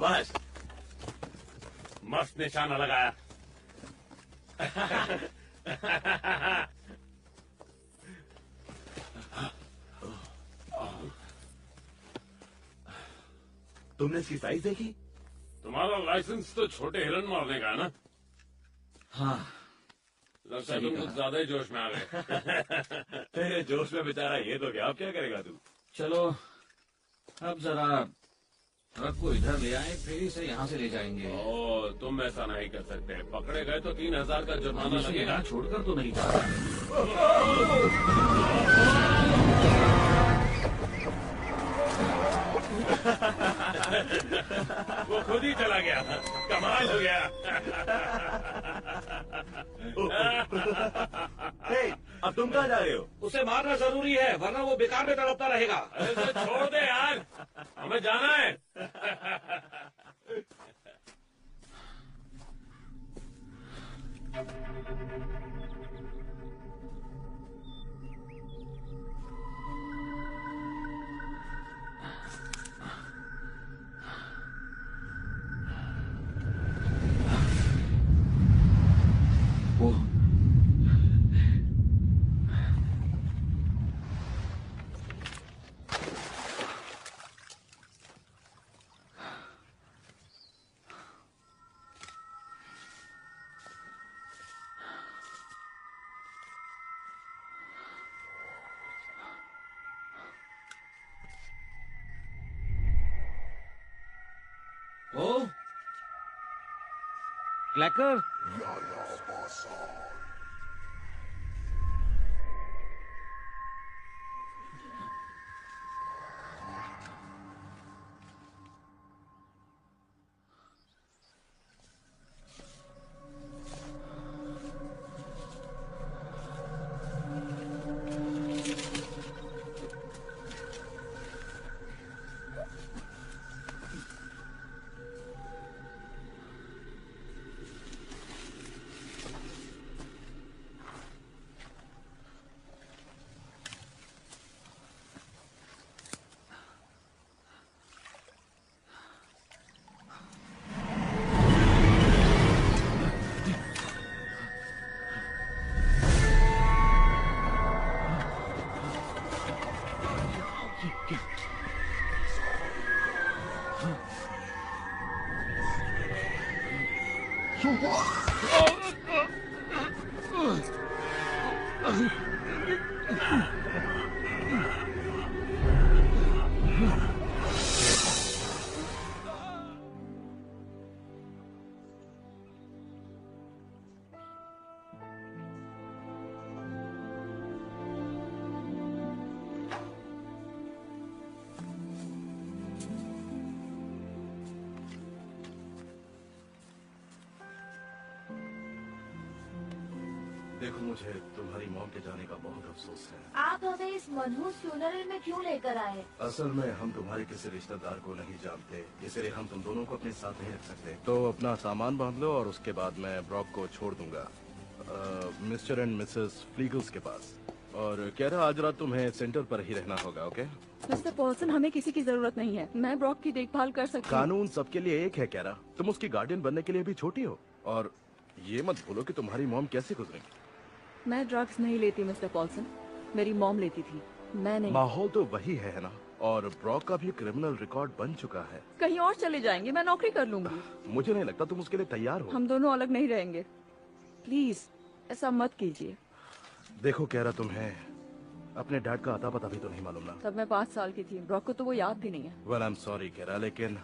शाबाश, मस्त निशाना लगाया। तुमने इसकी साइज देखी? तुम्हारा लाइसेंस तो छोटे हिरन मारने का है ना? हाँ, लगता है तुम कुछ ज्यादा ही जोश में आ गए। तेरे जोश में बेचारा ये तो क्या, अब क्या करेगा तू? चलो अब जरा ट्रक को इधर ले आए, फिर इसे यहाँ से ले जाएंगे। ओ, तुम ऐसा नहीं कर सकते। पकड़े गए तो 3000 का जुर्माना इसे लगेगा। यहाँ छोड़कर तो नहीं जा सकते। वो खुद ही चला गया। कमाल हो गया। हे, अब तुम कहाँ जा रहे हो? उसे मारना जरूरी है, वरना वो बेकार में तड़पता रहेगा। अरे तो छोड़ दे यार, हमें जाना है। ओ क्लैकर, देखो, मुझे तुम्हारी मॉम के जाने का बहुत अफसोस है। आप हमें इस मनहूस फ्यूनरल में क्यों लेकर आए? असल में हम तुम्हारे किसी रिश्तेदार को नहीं जानते, इसलिए हम तुम दोनों को अपने साथ नहीं रख सकते। तो अपना सामान बांध लो और उसके बाद मैं ब्रॉक को छोड़ दूंगा मिस्टर एंड मिसेस फ्लीगल्स के पास। और कह रहा आज रात तुम्हें सेंटर पर ही रहना होगा, ओके? मिस्टर पॉल्सन, हमें किसी की जरूरत नहीं है। मैं ब्रॉक की देखभाल कर सकती हूँ। कानून सबके लिए एक है, कह रहा। तुम उसकी गार्डियन बनने के लिए भी छोटी हो। और ये मत भूलो कि तुम्हारी मॉम कैसे गुजरेंगी। मैं ड्रग्स नहीं लेती मिस्टर पॉल्सन, मेरी मॉम लेती थी, मैं नहीं। माहौल तो वही है ना, और ब्रॉक का भी क्रिमिनल रिकॉर्ड बन चुका है। कहीं और चले जाएंगे, मैं नौकरी कर लूंगी। मुझे नहीं लगता तुम उसके लिए तैयार हो। हम दोनों अलग नहीं रहेंगे, प्लीज ऐसा मत कीजिए। देखो, कह रहा तुम्हें अपने डैड का अता पता भी तो नहीं मालूम ना। तब मैं 5 साल की थी, ब्रॉक को तो वो याद भी नहीं है। वेल, आई एम सॉरी कह रहा, लेकिन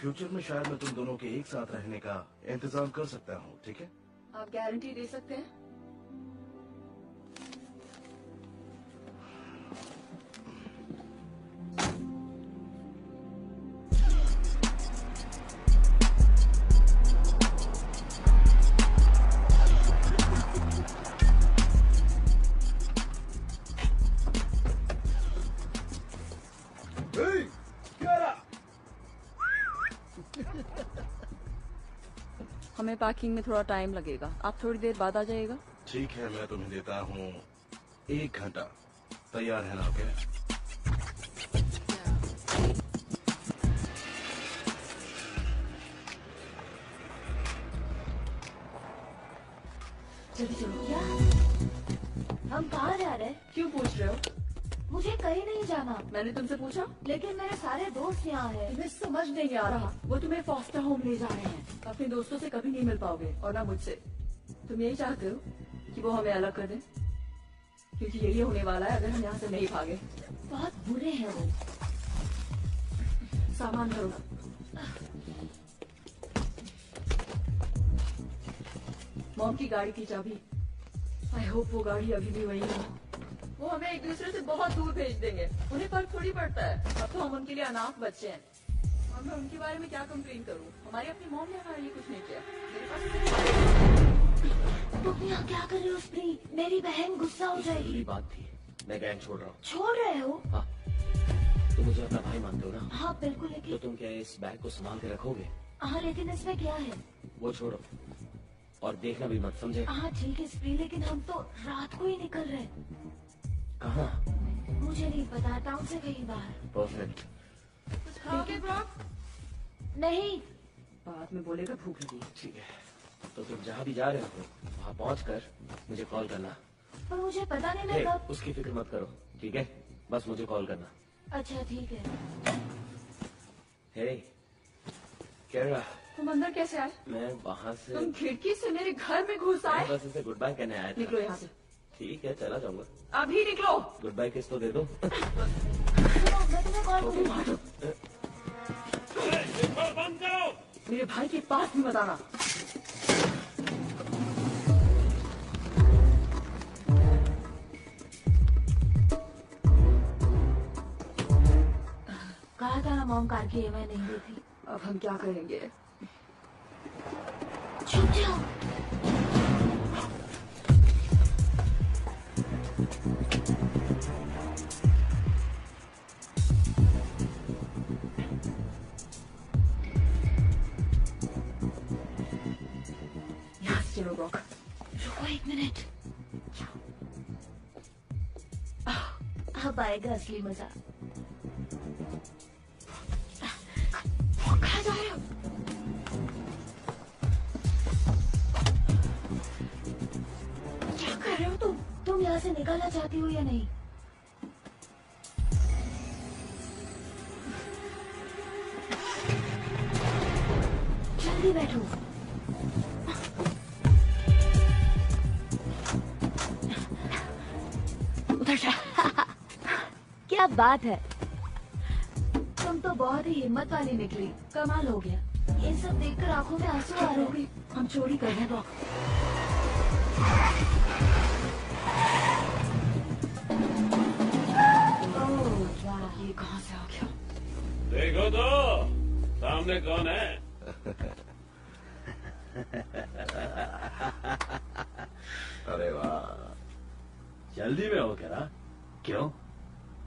फ्यूचर में शायद मैं तुम दोनों के एक साथ रहने का इंतजाम कर सकता हूँ, ठीक है? आप गारंटी दे सकते हैं? हमें पैकिंग में थोड़ा टाइम लगेगा, आप थोड़ी देर बाद आ जाइएगा। ठीक है, मैं तुम्हें देता हूँ 1 घंटा। तैयार है ना? ओके। जल्दी चलो। क्या? हम कहाँ जा रहे हैं? क्यों पूछ रहे हो? मुझे कहीं नहीं जाना, मैंने तुमसे पूछा? लेकिन मेरे सारे दोस्त यहाँ हैं। तुम्हें समझ नहीं आ रहा। वो तुम्हें फॉस्टर होम ले जा रहे हैं। अपने दोस्तों से कभी नहीं मिल पाओगे और ना मुझसे। तुम यही चाहते हो कि वो हमें अलग कर दें? क्योंकि यही होने वाला है अगर हम यहाँ से नहीं भागे। बहुत बुरे हैं वो। सामान भरो। मॉम की गाड़ी की चाबी। आई होप वो गाड़ी अभी भी वही है। वो हमें एक दूसरे से बहुत दूर भेज देंगे। उन्हें फर्क थोड़ी पड़ता है। अब तो हम उनके लिए अनाथ बच्चे हैं। और मैं उनके बारे में क्या कंप्लेन करूं? हमारी अपनी मॉम ने हमारे लिए कुछ नहीं किया। मेरे पास तुम यहाँ क्या कर रहे हो स्प्री? मेरी बहन गुस्सा हो जाएगी। जरूरी बात थी, मैं गैंग छोड़ रहा हूँ। छोड़ रहे हो? हाँ, तुम मुझे अपना भाई मानते हो ना? हाँ बिल्कुल, तो लेकिन तुम क्या इस बैग को संभाल के रखोगे? हाँ लेकिन इसमें क्या है? वो छोड़ो और देखना भी मत, समझे? हाँ ठीक है स्प्री, लेकिन हम तो रात को ही निकल रहे हैं। कहाँ? मुझे नहीं पता, टाउन से कहीं बाहर। परफेक्ट। कुछ खाओगे ब्रॉक? नहीं। बाद में बोलेगा भूख लगी। ठीक है, तो तुम जहाँ भी जा रहे हो वहाँ पहुँचकर मुझे कॉल करना। पर मुझे पता नहीं मैं हे, कब। उसकी फिक्र मत करो, ठीक है? बस मुझे कॉल करना। अच्छा ठीक है। हे, क्या रहा? तुम अंदर कैसे आए? मैं वहाँ से तुम खिड़की से मेरे घर में घुस आए? बस इसे गुड बाय कहने आया निकलो था। यहाँ से। ठीक है, चला जाऊंगा। अभी निकलो। गुड बाय किस तो दे दो। सुनो, मैं तुम्हें कॉल करूँगी। बंद करो। मेरे भाई के पास भी मत आना। कहा था ना मॉम कार की EMI नहीं दी थी। अब हम क्या करेंगे? छुप जाओ। यहाँ से चलो ब्रॉक। रुको एक मिनट। अब आएगा असली मजा। कहाँ जा रहे हो? क्या कर रहे हो तुम? तुम यहाँ से निकलना चाहती हो या नहीं? जल्दी बैठो। उधर जा। क्या बात है, तुम तो बहुत ही हिम्मत वाली निकली। कमाल हो गया। ये सब देखकर आंखों में आंसू आ रहे हैं। हम चोरी कर रहे हैं ब्रॉक। ओह वाह, ये कहाँ से आ गया? देखो तो सामने कौन है। अरे वाह, जल्दी में हो क्या ना? क्यों?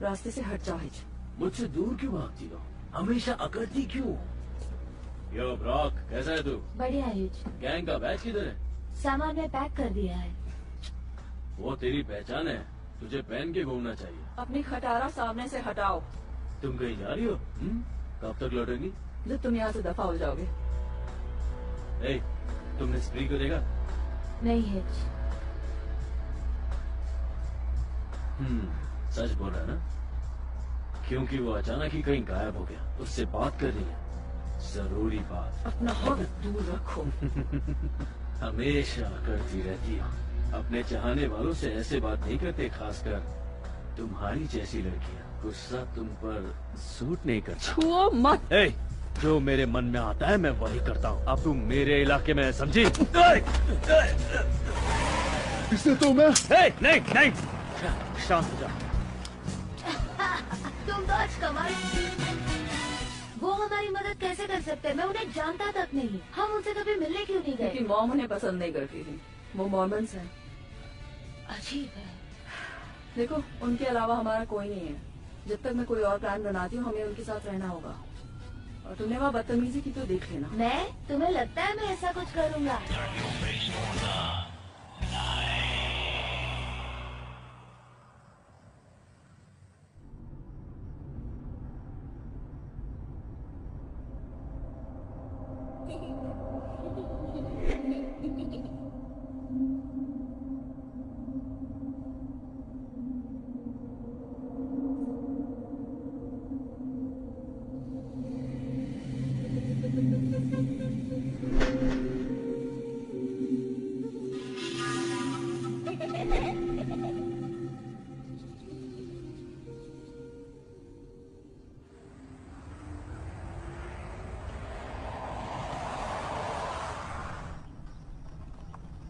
रास्ते से हट जाओ हिच। मुझसे दूर क्यों भागती हो? हमेशा अकड़ती क्यों? यो ब्रॉक, कैसा है तू? बढ़िया हिच। गैंग का बैच किधर है? सामान में पैक कर दिया है। वो तेरी पहचान है, तुझे पहन के घूमना चाहिए। अपनी खटारा सामने से हटाओ। तुम कहीं जा रही हो? कब तक लौटेगी? जब तुम यहाँ से दफा हो जाओगे। ए, तुमने स्प्री को देखा? नहीं हिच। सच बोल रहा है ना? क्योंकि वो अचानक ही कहीं गायब हो गया। उससे बात करनी है, जरूरी बात। अपना हाथ दूर रखो। हमेशा करती रहती हो। अपने चाहने वालों से ऐसे बात नहीं करते, खासकर तुम्हारी जैसी लड़कियां। गुस्सा तुम पर सूट नहीं करता। छुओ मत। ए, जो मेरे मन में आता है मैं वही करता हूँ। अब तुम मेरे इलाके में है, समझी? इसे तो मैं नहीं नहीं, शांत हो जा। तुम तो आज कमाल। वो हमारी मदद कैसे कर सकते हैं? मैं उन्हें जानता तक नहीं। हम उनसे कभी मिलने क्यों नहीं गए? लेकिन मॉम उन्हें पसंद नहीं करती थी। वो मॉर्मन्स हैं। अजीब है। देखो, उनके अलावा हमारा कोई नहीं है। जब तक मैं कोई और प्लान बनाती हूँ, हमें उनके साथ रहना होगा। और तुमने वहाँ बदतमीजी की तो देख लेना। मैं? तुम्हें लगता है मैं ऐसा कुछ करूँगा?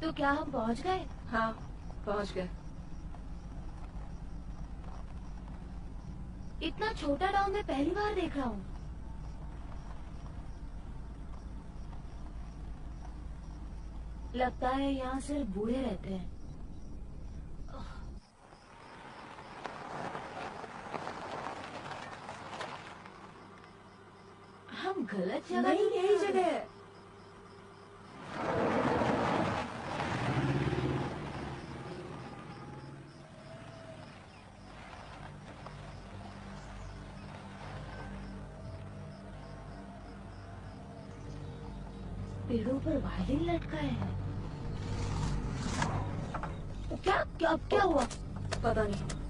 तो क्या हम पहुंच गए? हाँ, पहुंच गए। इतना छोटा टाउन मैं पहली बार देख रहा हूँ। लगता है यहाँ सिर्फ बूढ़े रहते हैं। हम गलत जगह नहीं, तो यही आ जगह गए? है। पेड़ों पर वायलिन लटकाए हैं। क्या क्या क्या हुआ? पता नहीं।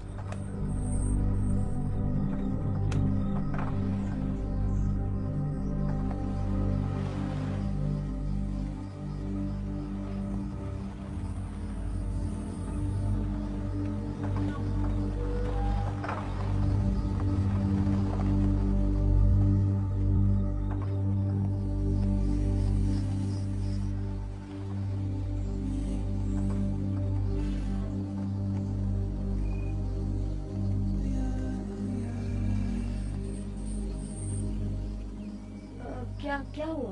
क्या क्या हुआ?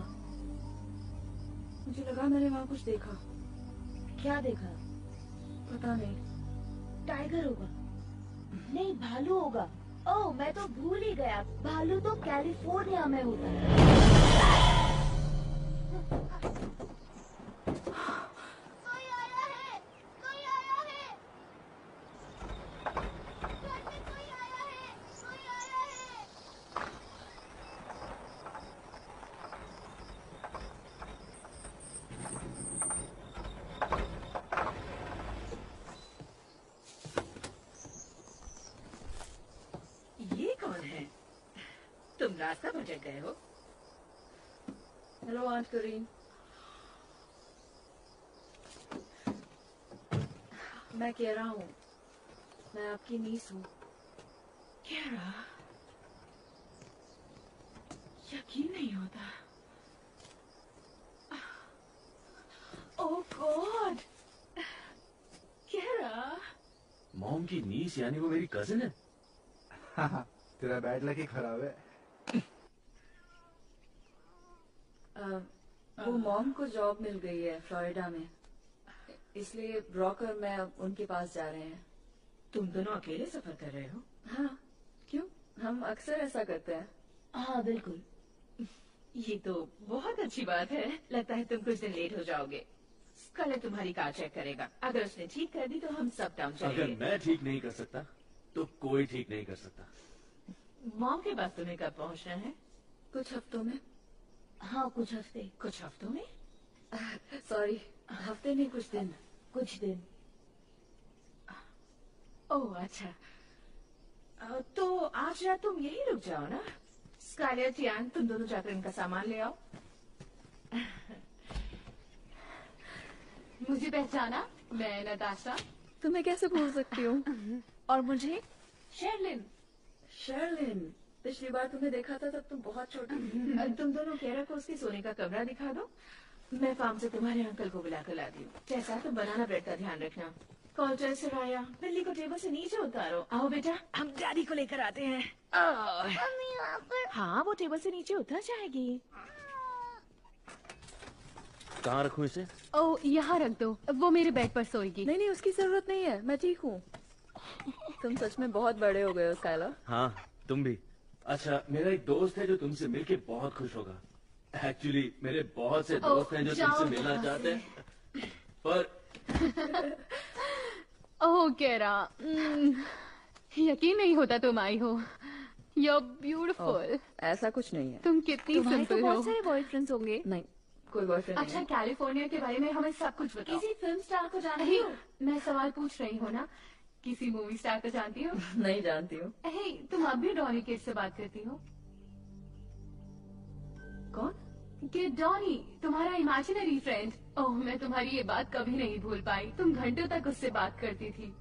मुझे लगा मैंने वहाँ कुछ देखा। क्या देखा? पता नहीं। टाइगर होगा? नहीं, भालू होगा। ओह, मैं तो भूल ही गया। भालू तो कैलिफोर्निया में होता है। कोई आया है! कोई आया है! घर में कोई आया है! कोई आया है! ये कौन है? तुम रास्ता भटक गए हो? हेलो आंट करीन। मैं कह रहा हूँ, मैं आपकी नीस हूँ। क्या? यकीन नहीं होता। ओह गॉड! क्या? मॉम की नीस यानी वो मेरी कजिन है? तेरा बैड लक ही खराब है। वो मॉम को जॉब मिल गई है फ्लोरिडा में, इसलिए ब्रॉक और मैं उनके पास जा रहे हैं। तुम दोनों अकेले सफर कर रहे हो? हाँ, क्यों? हम अक्सर ऐसा करते हैं। हाँ, बिल्कुल। ये तो बहुत अच्छी बात है। लगता है तुम कुछ दिन लेट हो जाओगे। कल तुम्हारी कार चेक करेगा। अगर उसने ठीक कर दी तो हम सब टाउन अगर चलेंगे। मैं ठीक नहीं कर सकता तो कोई ठीक नहीं कर सकता। मॉम के पास तुम्हें कब पहुंचना है? कुछ हफ्तों में। हाँ, कुछ हफ्ते। कुछ हफ्तों में? सॉरी, हफ्ते नहीं, कुछ दिन। कुछ दिन। ओह अच्छा। तो आज रात तुम यही रुक जाओ ना। स्काइलर, टियान, तुम दोनों जाकर इनका सामान ले आओ। मुझे पहचाना? मैं नताशा। तुम्हें कैसे भूल सकती हूँ? और मुझे शेरलिन। शर्लिन, पिछली बार तुम्हें देखा था तब तुम बहुत छोटी थी। तुम दोनों केरा को उसके सोने का कमरा दिखा दो। मैं फार्म से तुम्हारे अंकल को बुलाकर लाती हूँ। जैसा तुम बनाना ब्रेड का ध्यान रखना। कॉल्टर सराया, बिल्ली को टेबल से नीचे उतारो। आओ बेटा, हम डैडी को लेकर आते हैं। हाँ, वो टेबल से नीचे उतर जाएगी। कहाँ रखूं इसे? ओ, यहाँ रख दो। वो मेरे बेड पर सोएगी। नहीं नहीं, उसकी जरूरत नहीं है, मैं ठीक हूँ। तुम सच में बहुत बड़े हो गए हो स्काइलर। हाँ, तुम भी। अच्छा, मेरा एक दोस्त है जो तुमसे मिलके बहुत खुश होगा। एक्चुअली मेरे बहुत से दोस्त हैं जो जाओ तुमसे मिलना यहाँ चाहते हैं, पर ओह केरा, यकीन नहीं होता तुम आई हो। You are beautiful. ऐसा कुछ नहीं है। तुम कितनी तुम्हारे तो सिंपल बहुत हो। सारे बॉयफ्रेंड्स होंगे। नहीं, कोई बॉयफ्रेंड नहीं अच्छा, है। कैलिफोर्निया के बारे में हमें सब कुछ बताओ। किसी फिल्म स्टार को जानती हो? मैं सवाल पूछ रही हूँ ना। किसी मूवी स्टार को जानती हो? नहीं जानती हूँ। हे, तुम अब भी डॉनी किड से बात करती हो? कौन? किड डॉनी, तुम्हारा इमेजिनरी फ्रेंड। ओह, मैं तुम्हारी ये बात कभी नहीं भूल पाई। तुम घंटों तक उससे बात करती थी।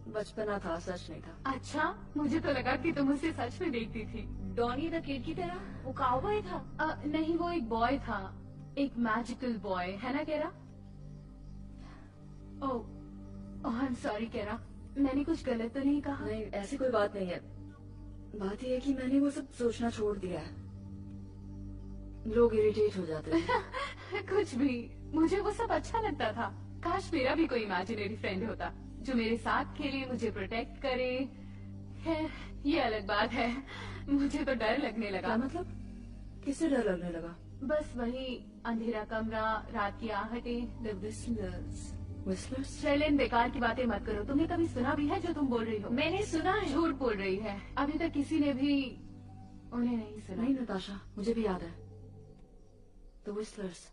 बचपना था, सच नहीं था। अच्छा, मुझे तो लगा कि तुम उसे सच में देखती थी। डॉनी द किड की तरह? वो काउबॉय था? नहीं, वो एक बॉय था। एक मैजिकल बॉय, है ना केरा? ओह आई एम सॉरी केरा, मैंने कुछ गलत तो नहीं कहा? नहीं, ऐसी कोई बात नहीं है। बात यह है कि मैंने वो सब सोचना छोड़ दिया है। लोग इरिटेट हो जाते हैं। कुछ भी, मुझे वो सब अच्छा लगता था। काश मेरा भी कोई इमेजिनरी फ्रेंड होता जो मेरे साथ खेले, मुझे प्रोटेक्ट करे। है, ये अलग बात है। मुझे तो डर लगने लगा। क्या मतलब? किससे डर लगने लगा? बस वही अंधेरा कमरा, रात की आहटें, द विस्लर्स। विस्लर्स? शैलेन, बेकार की बातें मत करो। तुमने कभी सुना भी है जो तुम बोल रही हो? मैंने सुना है। झूठ बोल रही है। अभी तक किसी ने भी उन्हें नहीं सुना। नहीं नताशा, मुझे भी याद है। The whistlers.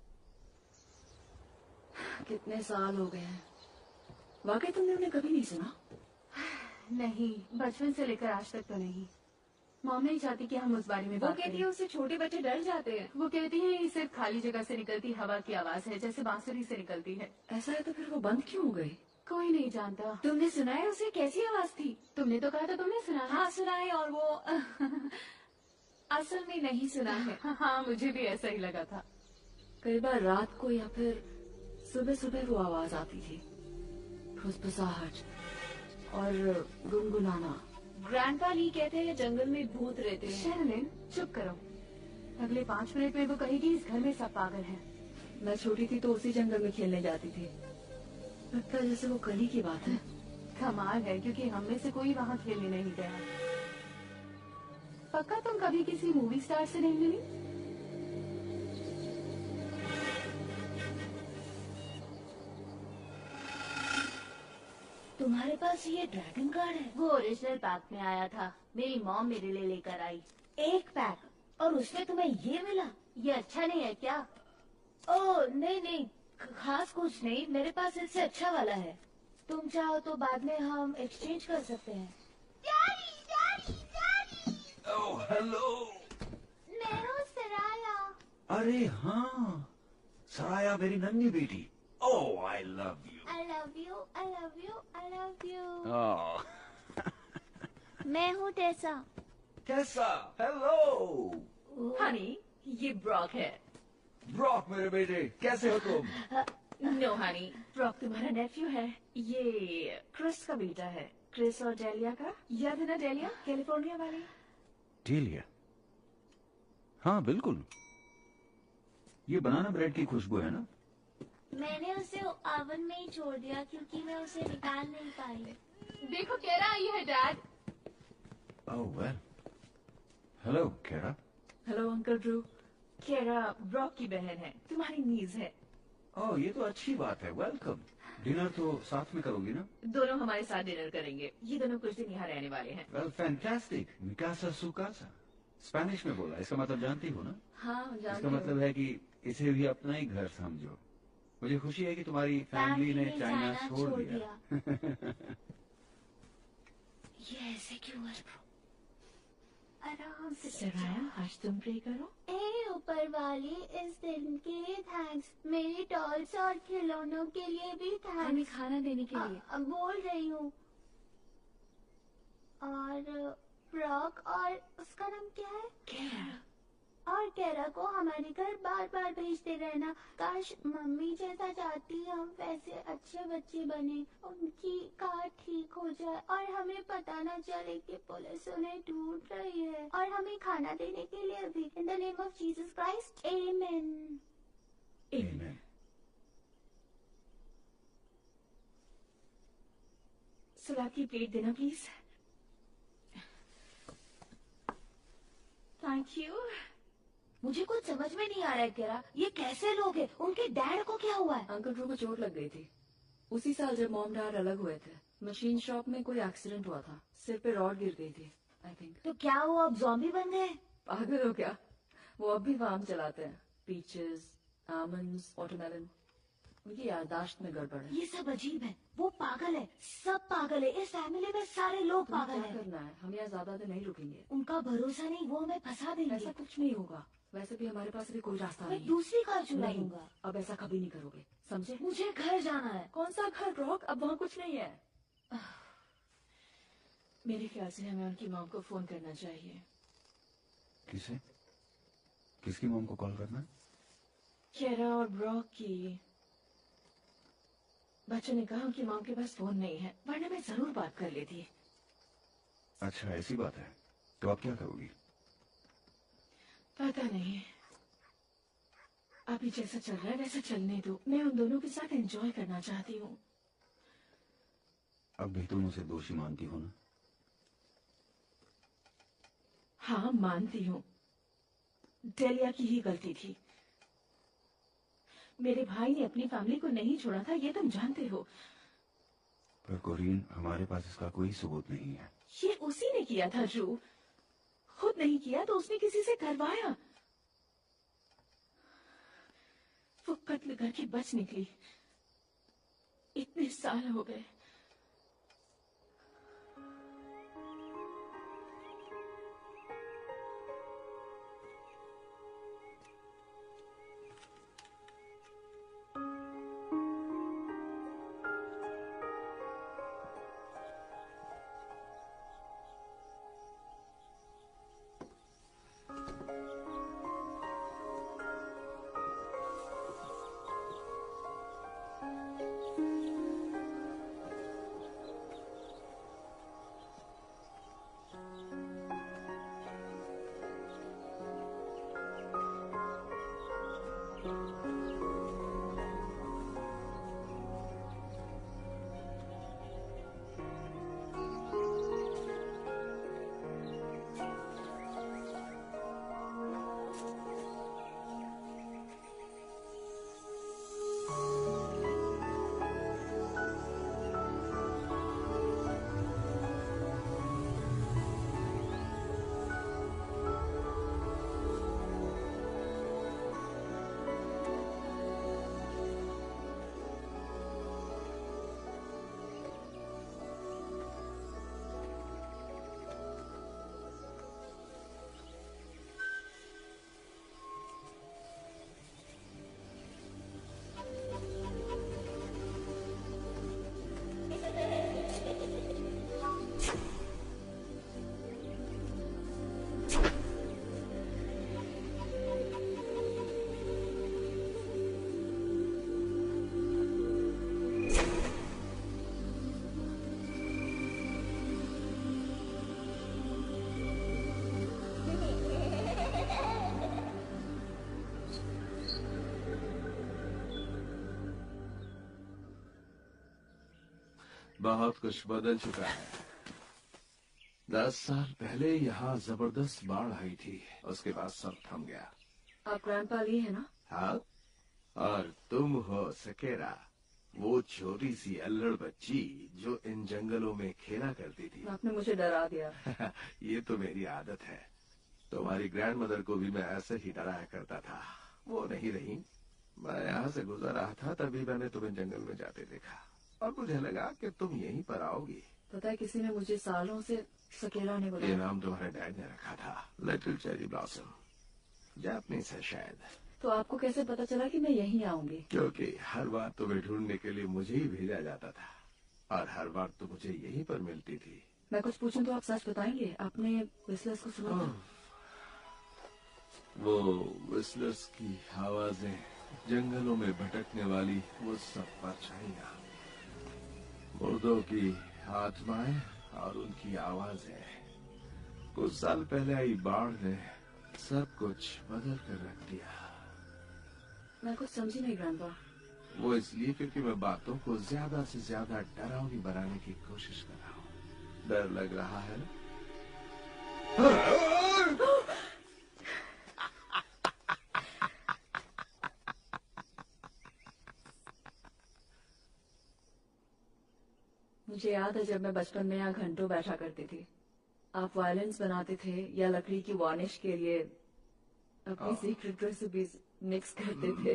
कितने साल हो गए हैं। वाकई तुमने उन्हें कभी नहीं सुना? नहीं, बचपन से लेकर आज तक तो नहीं। मॉम नहीं चाहती कि हम उस बारे में वो बात कहती करें। है उससे छोटे बच्चे डर जाते हैं। वो कहती है ये सिर्फ खाली जगह से निकलती हवा की आवाज है, जैसे बांसुरी से निकलती है। ऐसा है तो फिर वो बंद क्यों हो गई? कोई नहीं जानता। तुमने सुना है उसे कैसी आवाज थी? तुमने तो कहा था तुमने सुना है। हाँ सुना है, और वो असल में नहीं सुना है। हाँ, मुझे भी ऐसा ही लगा था। कई बार रात को या फिर सुबह सुबह वो आवाज आती थी, फुसफुसाहट और गुनगुनाना। ग्रैंडपा ली कहते हैं जंगल में भूत रहते हैं। शैलेन, चुप करो। अगले 5 मिनट में वो कहेगी इस घर में सब पागल हैं। मैं छोटी थी तो उसी जंगल में खेलने जाती थी। लगता है जैसे वो कल ही की बात है। कमाल है, क्योंकि हम में से कोई वहाँ खेलने नहीं गया। पक्का तुम कभी किसी मूवी स्टार से नहीं मिली? तुम्हारे पास ये ड्रैगन कार्ड है? वो ओरिजिनल पैक में आया था, मेरी मॉम मेरे लिए लेकर आई। एक पैक, और उसमें तुम्हें ये मिला? ये अच्छा नहीं है क्या? ओह नहीं नहीं, खास कुछ नहीं, मेरे पास इससे अच्छा वाला है। तुम चाहो तो बाद में हम एक्सचेंज कर सकते हैं। Daddy, daddy, daddy. Oh hello. मैं हूँ सराया। अरे हाँ, सराया मेरी नन्ही बेटी। Oh I love you. I love you, I love you, I love you। Oh मैं हूँ टेसा। कैसा? हेलो हनी, ये ब्रॉक है। ब्रॉक मेरे बेटे, कैसे हो तुम? नो हनी, ब्रॉक तुम्हारा नेफ्यू है। ये क्रिस का बेटा है। क्रिस और डेलिया का। याद है ना डेलिया, कैलिफोर्निया वाली? डेलिया? हाँ बिल्कुल, ये बनाना ब्रेड की खुशबू है ना? मैंने उसे ओवन में ही छोड़ दिया क्योंकि मैं उसे निकाल नहीं पाई। देखो केरा आई है डैड। ओह वेल, हेलो केरा। Hello uncle Drew. केरा ब्रॉक की बहन है, तुम्हारी नीज है। ओह ये तो अच्छी बात है, वेलकम। डिनर तो साथ में करोगी ना? दोनों हमारे साथ डिनर करेंगे। ये दोनों कुछ दिन यहाँ रहने वाले हैं। Well fantastic, mi casa su casa। Spanish में बोला, इसका मतलब जानती हो ना? हाँ इसका जानती मतलब है कि इसे भी अपना ही घर समझो। मुझे खुशी है कि तुम्हारी फैमिली ने चाइना छोड़ दिया। ये ऐसे क्यों है? आराम से सराया, आज तुम प्रे करो। ए ऊपर वाली, इस दिन के लिए थैंक्स। मेरी टॉयज और खिलौनों के लिए भी हमें थैंक्स। खाना देने के लिए। बोल रही हूँ। और ब्रॉक, और उसका नाम क्या है? केरा। और केरा को हमारे घर बार बार भेजते रहना। काश मम्मी जैसा चाहती हम वैसे अच्छे बच्चे बने, उनकी कार ठीक हो जाए और हमें पता न चले कि पुलिस उन्हें ढूंढ रही है, और हमें खाना देने के लिए भी। In the name of Jesus Christ, amen. Amen। सलाद की प्लेट देना प्लीज। Thank you. मुझे कुछ समझ में नहीं आ रहा है केरा, ये कैसे लोग हैं? उनके डैड को क्या हुआ है? अंकल ड्रू को चोट लग गई थी उसी साल जब मॉम डैड अलग हुए थे। मशीन शॉप में कोई एक्सीडेंट हुआ था, सिर पे रॉड गिर गई थी आई थिंक। तो क्या वो अब ज़ॉम्बी बन गए? पागल हो क्या? वो अब भी फार्म चलाते हैं। Peaches, almonds, watermelon. उनकी याददाश्त में गड़बड़ है। ये सब अजीब है। वो पागल है, सब पागल है। इस फैमिली में सारे लोग तुम्हें पागल क्या हैं। करना है? हम यहाँ ज्यादा दिन नहीं रुकेंगे। उनका भरोसा नहीं, वो हमें फंसा देंगे। ऐसा कुछ नहीं होगा। वैसे भी हमारे पास अभी कोई रास्ता मैं नहीं है। दूसरी कार चुरा नहीं, लूंगा। अब ऐसा कभी नहीं करोगे, समझे? मुझे घर जाना है। कौन सा घर ब्रॉक? अब वहाँ कुछ नहीं है। मेरे ख्याल से हमें उनकी मॉम को फोन करना चाहिए। किसे? किसकी मॉम को कॉल करना है? केरा और ब्रॉक की। बच्चों ने कहा कि मॉम के पास फोन नहीं है, वरना मैं जरूर बात कर लेती। अच्छा ऐसी बात है, तो आप क्या करोगी? पता नहीं, अभी जैसा चल रहा है वैसा चलने दो। मैं उन दोनों के साथ एंजॉय करना चाहती हूँ। अब भी तुम उसे दोषी मानती हो ना? हाँ मानती हूँ, डेलिया की ही गलती थी। मेरे भाई ने अपनी फैमिली को नहीं छोड़ा था, ये तुम जानते हो। पर कोरीन, हमारे पास इसका कोई सबूत नहीं है। ये उसी ने किया था ड्रू, खुद नहीं किया तो उसने किसी से करवाया। वो कत्ल करके बच निकली। इतने साल हो गए। बहुत कुछ बदल चुका है। 10 साल पहले यहाँ जबरदस्त बाढ़ आई थी, उसके बाद सब थम गया। आप ग्रैंडपा ली है ना? हाँ, और तुम हो सकेरा, वो छोटी सी अल्लड़ बच्ची जो इन जंगलों में खेला करती थी। आपने मुझे डरा दिया। ये तो मेरी आदत है। तुम्हारी ग्रैंडमदर को भी मैं ऐसे ही डराया करता था। वो नहीं रही। मैं यहाँ से गुजर रहा था, तभी मैंने तुम्हें जंगल में जाते देखा और मुझे लगा कि तुम यहीं पर आओगी। पता है, किसी ने मुझे सालों से सकेला ने ये बुलाया। नाम तुम्हारे डैड ने रखा था, लिटिल चेरी ब्लॉसम। जापानीज है शायद। तो आपको कैसे पता चला कि मैं यहीं आऊंगी? क्योंकि हर बार तुम्हें ढूंढने के लिए मुझे ही भेजा जाता था और हर बार तो मुझे यहीं पर मिलती थी। मैं कुछ पूछूं तो आप सच बताएंगे? आपने विस्लर्स को सुना था? वो विस्लर्स की आवाजें, जंगलों में भटकने वाली वो सब परछाइयां, मुर्दों की आत्माएं और उनकी आवाजें। कुछ साल पहले आई बाढ़ ने सब कुछ बदल कर रख दिया। मैं कुछ समझी नहीं ग्रैंडपा। वो इसलिए क्योंकि मैं बातों को ज्यादा से ज्यादा डरावनी बनाने की कोशिश कर रहा हूँ। डर लग रहा है ना? मुझे याद है जब मैं बचपन में यहाँ घंटों बैठा करती थी। आप वायलेंस बनाते थे या लकड़ी की वार्निश के लिए अपनी सीक्रेट रेसिपीज मिक्स करते थे।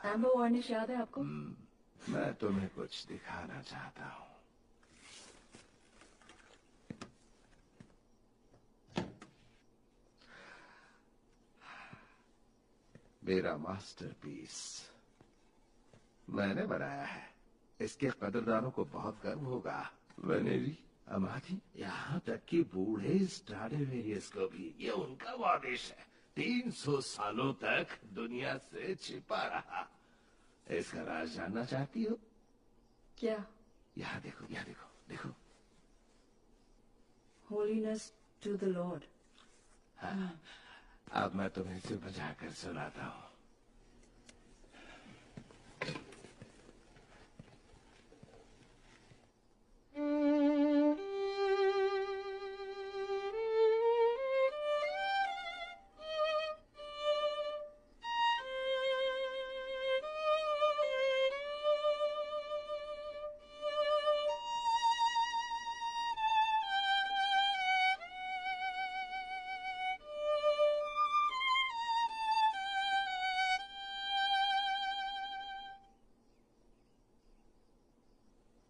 एम्बर वार्निश याद है आपको? मैं तुम्हें कुछ दिखाना चाहता हूँ। मेरा मास्टरपीस मैंने बनाया है। इसके कदरदानों को बहुत गर्व होगा। वेनेरी, अमाथी, यहाँ तक कि बूढ़े स्ट्राडिवेरियस को भी ये उनका वादिश है। 300 सालों तक दुनिया से छिपा रहा। इसका राज जानना चाहती हो? क्या? यहाँ देखो, यहाँ देखो, देखो। Holiness to the lord. हाँ, अब मैं तुम्हें इसे बजा कर सुनाता हूँ।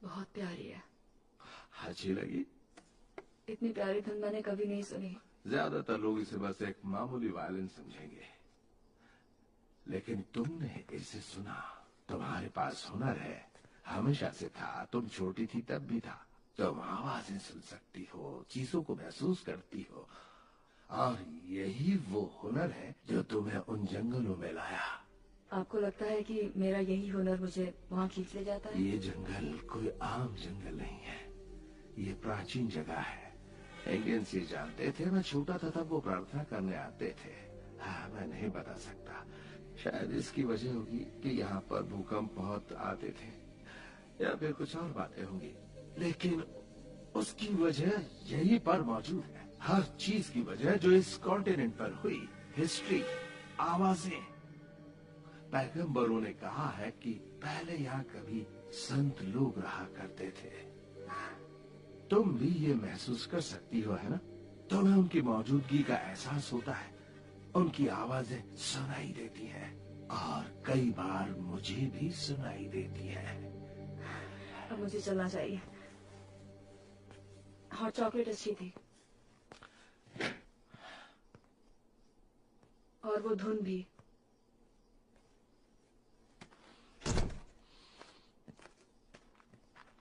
बहुत प्यारी है। अच्छी लगी? इतनी प्यारी धुन मैंने कभी नहीं सुनी। ज्यादातर लोग इसे बस एक मामूली वायलिन समझेंगे, लेकिन तुमने इसे सुना। तुम्हारे पास हुनर है, हमेशा से था। तुम छोटी थी तब भी था। तुम आवाजें सुन सकती हो, चीजों को महसूस करती हो, और यही वो हुनर है जो तुम्हें उन जंगलों में लाया। आपको लगता है कि मेरा यही हुनर मुझे वहाँ खींच ले जाता है? ये जंगल कोई आम जंगल नहीं है, ये प्राचीन जगह है। इंडियंस ये जानते थे। मैं छोटा था तब वो प्रार्थना करने आते थे। हाँ, मैं नहीं बता सकता। शायद इसकी वजह होगी कि यहाँ पर भूकंप बहुत आते थे, या फिर कुछ और बातें होंगी, लेकिन उसकी वजह यहीं पर मौजूद है। हर चीज की वजह जो इस कॉन्टिनेंट पर हुई, हिस्ट्री, आवाजें। पैगंबरों ने कहा है कि पहले यहाँ कभी संत लोग रहा करते थे। तुम भी ये महसूस कर सकती हो, है ना? तुम्हें उनकी मौजूदगी का एहसास होता है। उनकी आवाजें सुनाई देती हैं, और कई बार मुझे भी सुनाई देती है। अब मुझे चलना चाहिए। हॉट चॉकलेट अच्छी थी, और वो धुन भी।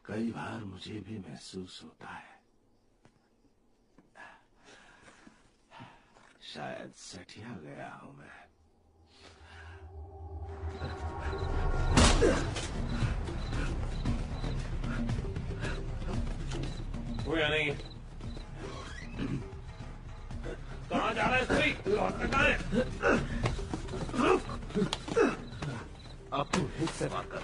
कई बार मुझे भी महसूस होता है, शायद सठिया गया हूं मैं। वो या नहीं? कहाँ जा रहा है स्त्री? लौटना कहाँ है? अब तू हित से बात कर।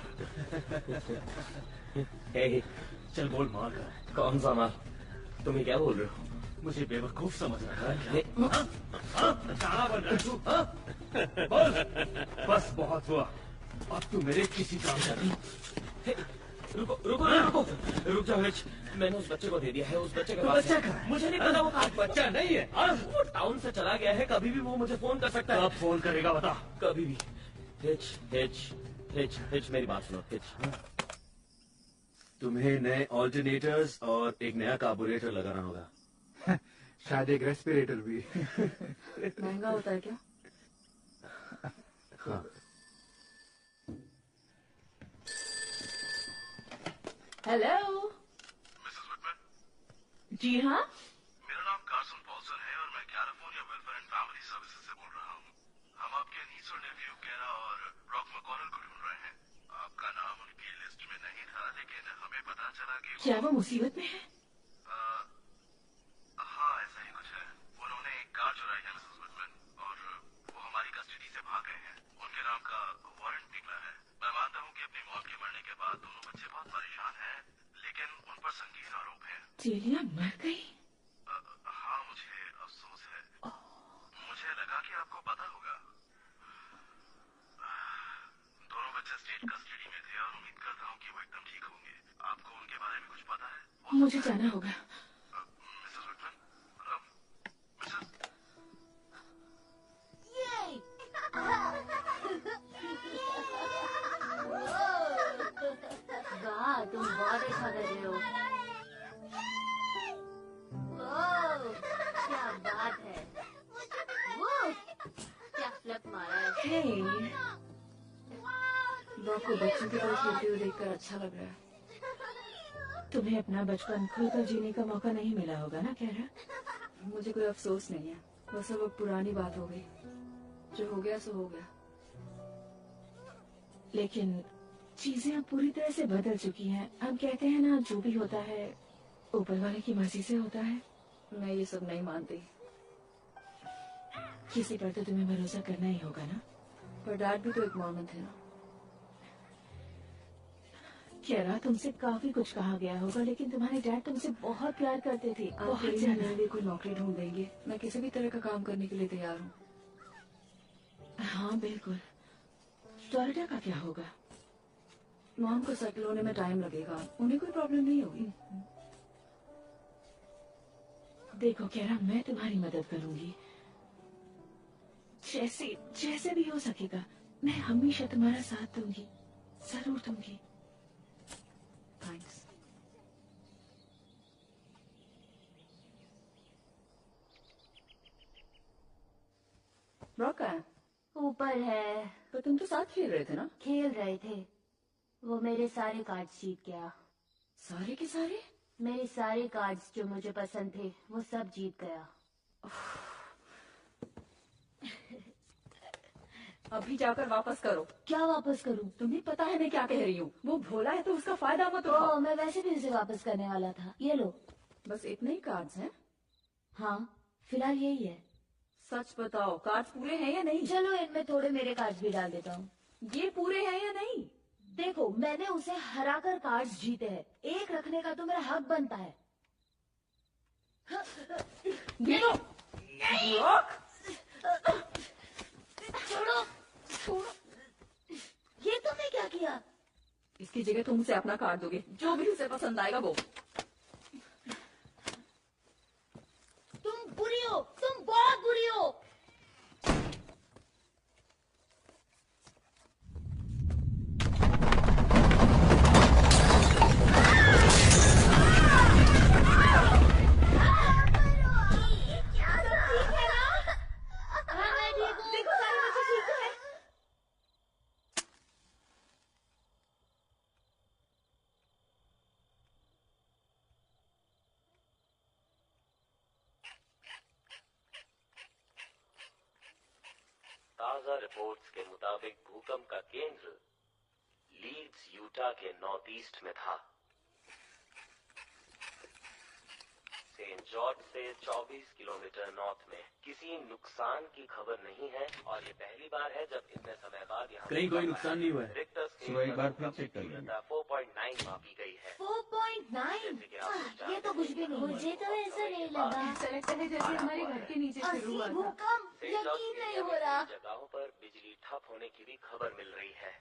चल बोल, मार कर। कौन सा माल? तुम्हें क्या बोल रहे हो? मुझे बेवकूफ समझ रहा है? कहाँ बन रहा है तू? बोल। बस बहुत हुआ, अब तू मेरे किसी काम का नहीं। रुको रुको रुको, रुक जाओ हिच। मैंने उस बच्चे को दे दिया है। उस बच्चे के पास बच्चा कहाँ है? मुझे नहीं पता। वो बच्चा नहीं है, वो टाउन से चला गया है। कभी भी वो मुझे फोन कर सकता है। कब फोन करेगा बता? कभी भी। हिच हिच हिच हिच, मेरी बात सुनो हिच। तुम्हें नए ऑल्टरनेटर्स और एक नया कार्बोरेटर लगाना होगा। शायद एक रेस्पिरेटर भी। महंगा होता है क्या? हाँ। हेलो। मिसेस विटमैन, जी हाँ। मेरा नाम कार्सन पॉल्सन है और मैं California welfare and family services से बोल रहा हूँ। हम आपके नीस और नेफ्यू केरा और रॉक मैकॉनल को ढूंढ रहे हैं। आपका नाम उनकी लिस्ट में नहीं था, लेकिन हमें पता चला कि क्या वो मुसीबत में है? हाँ, ऐसा ही कुछ है। उन्होंने एक कार चुराई है मिसेस विटमैन, और वो हमारी कस्टडी से भाग गए हैं। उनके नाम का वारंट निकला है। मैं मानता हूँ कि अपनी मौत के मरने के बाद दोनों बच्चे बहुत परेशान हैं, लेकिन उन पर संगीन आरोप है। जेलिया मर गई? हाँ, मुझे अफसोस है। मुझे लगा कि आपको पता होगा। दोनों बच्चे स्टेट कस्टडी में थे और उम्मीद करता हूँ कि वो एकदम ठीक होंगे। आपको उनके बारे में कुछ पता है? मुझे जाना होगा। Mrs Whitman, hello Mrs. वाह, तुम बहुत अच्छा कर रहे हो। ओह, क्या बात है। वो क्या फ्लिप मारा है। हे, रॉक को बच्चों की तरह खेलते हुए देखकर अच्छा लग रहा है। तुम्हें अपना बचपन खुलकर जीने का मौका नहीं मिला होगा ना कैरा? मुझे कोई अफसोस नहीं है, बस अब पुरानी बात हो गई। जो हो गया सो हो गया। लेकिन चीजें अब पूरी तरह से बदल चुकी हैं। हम कहते हैं ना, जो भी होता है ऊपर वाले की मर्जी से होता है। मैं ये सब नहीं मानती। किसी पर तो तुम्हें भरोसा करना ही होगा ना। पर डैड भी तो एक मॉर्मन थे ना। केरा, तुमसे काफी कुछ कहा गया होगा, लेकिन तुम्हारे डैड तुमसे बहुत प्यार करते थे, आप बहुत मेरे ज्यादा। लिए कोई नौकरी ढूंढ देंगे। मैं किसी भी तरह का काम करने के लिए तैयार हूँ। हाँ बिल्कुल। फ्लोरिडा का क्या होगा? मॉम को सेटल होने में टाइम लगेगा, उन्हें कोई प्रॉब्लम नहीं होगी। देखो केरा, मैं तुम्हारी मदद करूंगी, जैसे जैसे भी हो सकेगा। मैं हमेशा तुम्हारा साथ दूंगी, जरूर दूंगी। थैंक्स। ब्रॉक कहाँ है? ऊपर है। पर तुम तो साथ खेल रहे थे ना। खेल रहे थे, वो मेरे सारे कार्ड्स जीत गया। सारे के सारे? मेरे सारे कार्ड्स जो मुझे पसंद थे वो सब जीत गया। अभी जाकर वापस करो। क्या वापस करूं? तुम्हें पता है मैं क्या कह रही हूँ। वो भोला है तो उसका फायदा मत उठाओ। मैं वैसे भी उसे वापस करने वाला था। ये लो। बस इतने ही कार्ड्स हैं? हाँ, फिलहाल यही है। सच बताओ, कार्ड्स पूरे हैं या नहीं? चलो इनमें थोड़े मेरे कार्ड्स भी डाल देता हूँ। ये पूरे हैं या नहीं? देखो, मैंने उसे हराकर कार्ड्स जीते हैं, एक रखने का तो मेरा हक बनता है। नहीं, छोड़ो, छोड़ो। ये तुमने क्या किया? इसकी जगह तुम उसे अपना कार्ड दोगे, जो भी उसे पसंद आएगा वो। तुम बुरी हो, तुम बहुत बुरी हो। ताजा रिपोर्ट्स के मुताबिक भूकंप का केंद्र लीड्स यूटा के नॉर्थ ईस्ट में था। सेंट जॉर्ज से 24 किलोमीटर नॉर्थ में। किसी नुकसान की खबर नहीं है और ये पहली बार है जब इतने समय बाद यहाँ कहीं कोई नुकसान नहीं हुआ है। रिक्टर सुबह एक बार फिर चेक कर लेंगे। 4.9 मापी गई है। 4.9? ये तो कुछ भी नहीं। मुझे तो ऐसा नहीं लगा। ऐसा लगता है जैसे हमारे घर के नीचे शुरू हुआ था। भूकंप, यकीन नहीं हो रहा। जगहों पर बिजली ठप होने की भी खबर मिल रही है।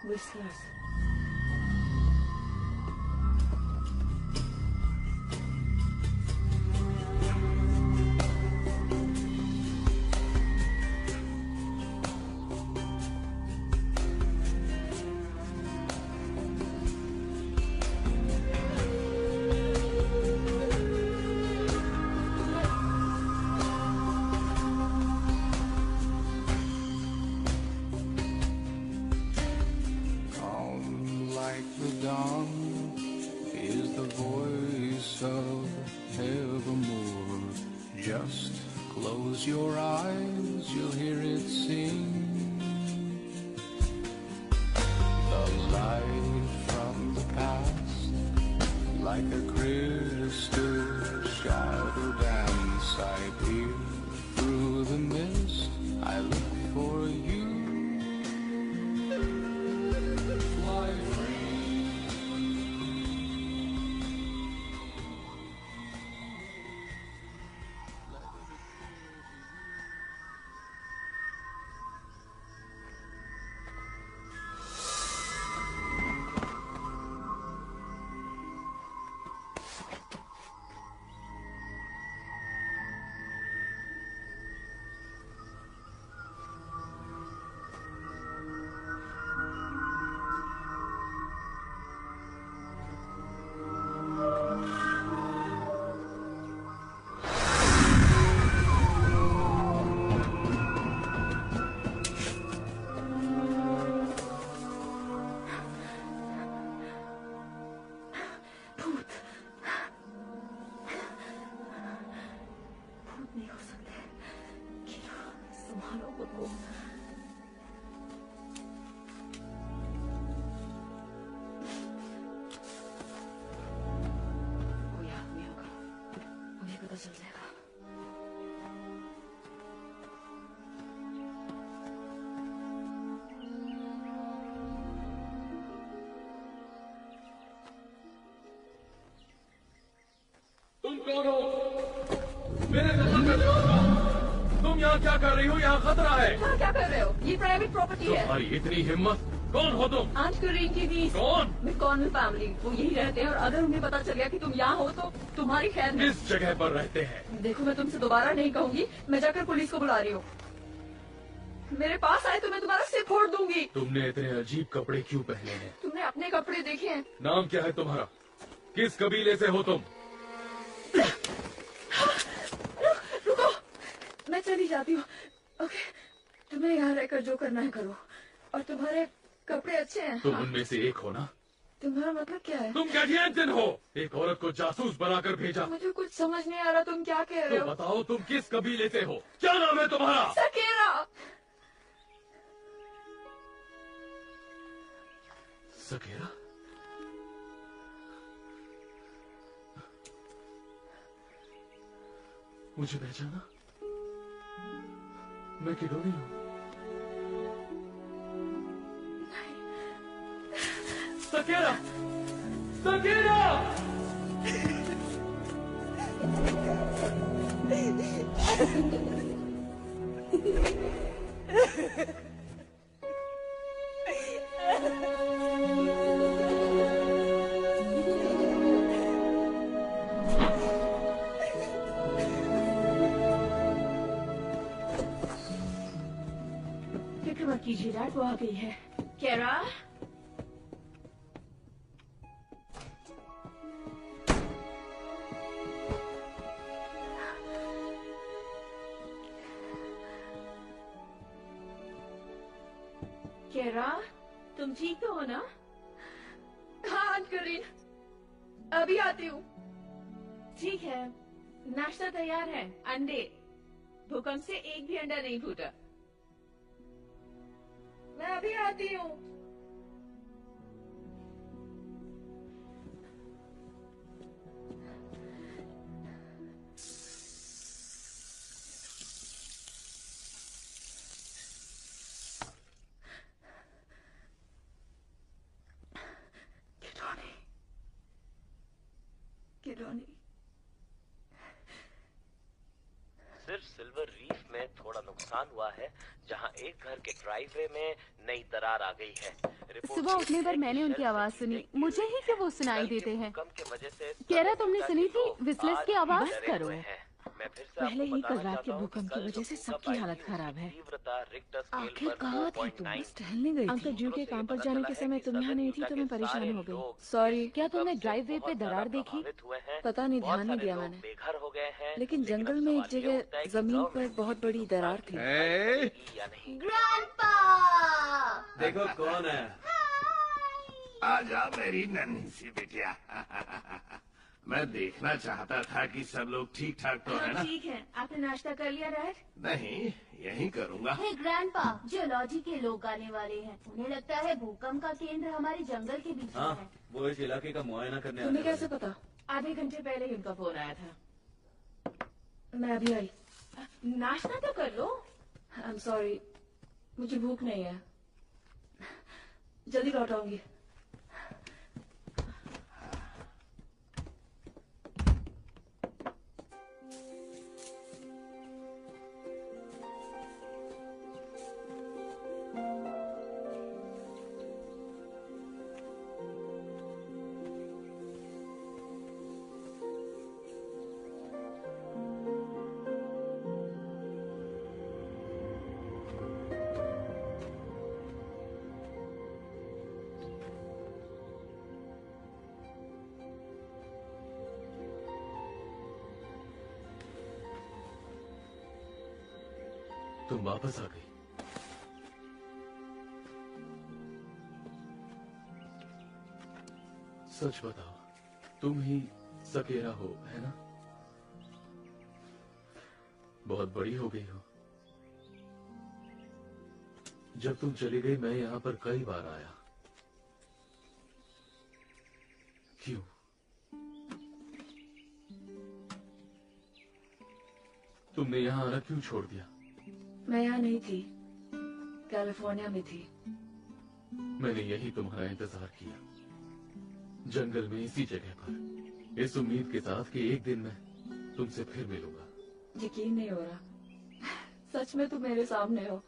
Whistlers. Calm like the dawn is the voice of evermore. Just close your eyes, you'll hear it sing. The light from the past, like a crystal shadow dance. I peer through the mist, I look for you. Fly free. नहीं हो सकते। संभालो खुद को। कोई आदमी होगा, मुझे पता चल जाएगा। तुम कौन हो? मेरे दफन में जाओ। तुम यहाँ क्या कर रही हो? यहाँ खतरा है। यहाँ क्या कर रहे हो? ये प्राइवेट प्रॉपर्टी है। तुम्हारी इतनी हिम्मत? कौन हो तुम? आंट करीन की नीस। कौन? मिकॉर्नल फैमिली, वो यही रहते हैं और अगर उन्हें पता चल गया कि तुम यहाँ हो तो तुम्हारी खैर नहीं। किस जगह पर रहते हैं? देखो मैं तुमसे दोबारा नहीं कहूंगी, मैं जाकर पुलिस को बुला रही हूँ। मेरे पास आए तो मैं तुम्हारा सिर फोड़ दूंगी। तुमने इतने अजीब कपड़े क्यों पहने हैं? तुमने अपने कपड़े देखे हैं? नाम क्या है तुम्हारा? किस कबीले से हो तुम? रुको, मैं चली जाती हूँ। ओके, तुम्हें यहाँ रहकर जो करना है करो। और तुम्हारे कपड़े अच्छे हैं। तुम उनमें से एक हो ना? तुम्हारा मतलब क्या है? तुम गठियन हो। एक औरत को जासूस बनाकर भेजा। मुझे कुछ समझ नहीं आ रहा, तुम क्या कह रहे तो हो? बताओ तुम किस कबीले से हो? क्या नाम है तुम्हारा? सकेरा। सकेरा? मुझे पहचाना? मैं किडोनी हूँ। सकेरा! सकेरा! फिक्र मत कीजिए डैड, वो आ गई है। केरा, केरा, तुम ठीक तो हो ना? हाँ आंट करीन, अभी आती हूँ। ठीक है, नाश्ता तैयार है। अंडे, भूकंप से एक भी अंडा नहीं फूटा। मैं अभी आती हूँ। किडोनी, सिर्फ सिल्वर रीफ में थोड़ा नुकसान हुआ है, जहां एक घर के ड्राइववे में नई दरार आ गई है। सुबह उठने पर मैंने उनकी आवाज सुनी। मुझे ही क्यों वो सुनाई देते हैं? भूकंप की वजह से केरा, तुमने सुनी थी विस्लर्स की आवाज? डरे करो। हुए हैं। मैं फिर से पहले आपको ही बताना कल रात के चाहता हूं भूकंप कि की कल वजह से जो सबकी भूकंप हालत आई, खराब है। तीव्रता रिक्टर स्केल आखिर पर कहाँ थी तुम? 4.9। बस टहलने गई थी। अंकल जू के काम पर जाने के समय तुम यहाँ नहीं थी तो मैं परेशान हो गई। सॉरी। क्या तुमने ड्राइववे पे दरार देखी? पता नहीं, ध्यान नहीं दिया मैंने। बेघर हो गए हैं, लेकिन जंगल में एक जगह जमीन पर बहुत बड़ी दरार थी। या नहीं। ग्रैंडपा! देखो कौन है। आजा मेरी नन्ही सी बिटिया। मैं देखना चाहता था कि सब लोग ठीक ठाक तो है ना? ठीक है, आपने नाश्ता कर लिया डैड? नहीं, यही करूँगा। हे ग्रैंडपा, जियोलॉजी के लोग आने वाले हैं। उन्हें लगता है भूकंप का केंद्र हमारे जंगल के बीच में हाँ, है। वो इस इलाके का मुआयना करने तुम्हें आने कैसे वाले पता? आधे घंटे पहले ही उनका फोन आया था। मैं अभी आई। नाश्ता तो कर लो। आई एम सॉरी, मुझे भूख नहीं है। जल्दी लौट आऊंगी। तुम वापस आ गई। सच बताओ, तुम ही सकेरा हो, है ना? बहुत बड़ी हो गई हो। जब तुम चली गई मैं यहाँ पर कई बार आया। क्यों? तुमने यहाँ आना क्यों छोड़ दिया? मैं यहाँ नहीं थी, कैलिफोर्निया में थी। मैंने यही तुम्हारा इंतजार किया, जंगल में इसी जगह पर, इस उम्मीद के साथ कि एक दिन मैं तुमसे फिर मिलूंगा। यकीन नहीं हो रहा, सच में तुम मेरे सामने हो।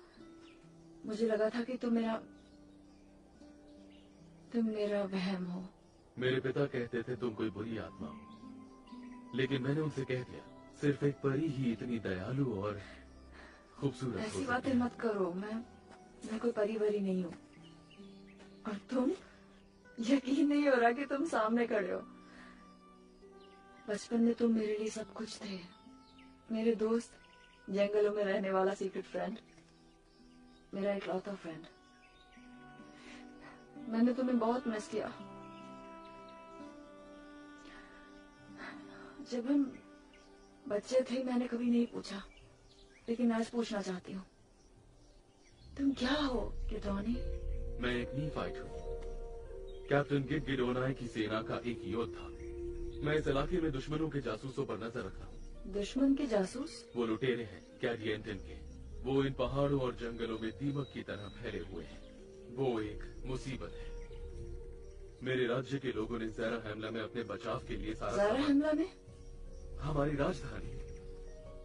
मुझे लगा था कि तुम मेरा वहम हो। मेरे पिता कहते थे तुम कोई बुरी आत्मा हो, लेकिन मैंने उनसे कह दिया सिर्फ एक परी ही इतनी दयालु और खूबसूरत ऐसी बातें मत करो, मैं कोई परी वरी नहीं हूँ। और तुम, यकीन नहीं हो रहा कि तुम सामने खड़े हो। बचपन में तुम मेरे लिए सब कुछ थे, मेरे दोस्त, जंगलों में रहने वाला सीक्रेट फ्रेंड, मेरा इकलौता फ्रेंड। मैंने तुम्हें बहुत मिस किया। जब हम बच्चे थे मैंने कभी नहीं पूछा, लेकिन आज पूछना चाहती हूँ, तुम क्या हो गिडोनी? मैं एक नीफाइट हूँ, कैप्टन गिडोनाई की सेना का एक योद्धा। मैं इस इलाके में दुश्मनों के जासूसों पर नजर रखता हूँ। दुश्मन के जासूस? वो लुटेरे हैं कैडियंटन के। वो इन पहाड़ों और जंगलों में दीमक की तरह फैले हुए हैं। वो एक मुसीबत है। मेरे राज्य के लोगों ने ज़रा हमला में अपने बचाव के लिए ज़रा हमला में? हमारी राजधानी।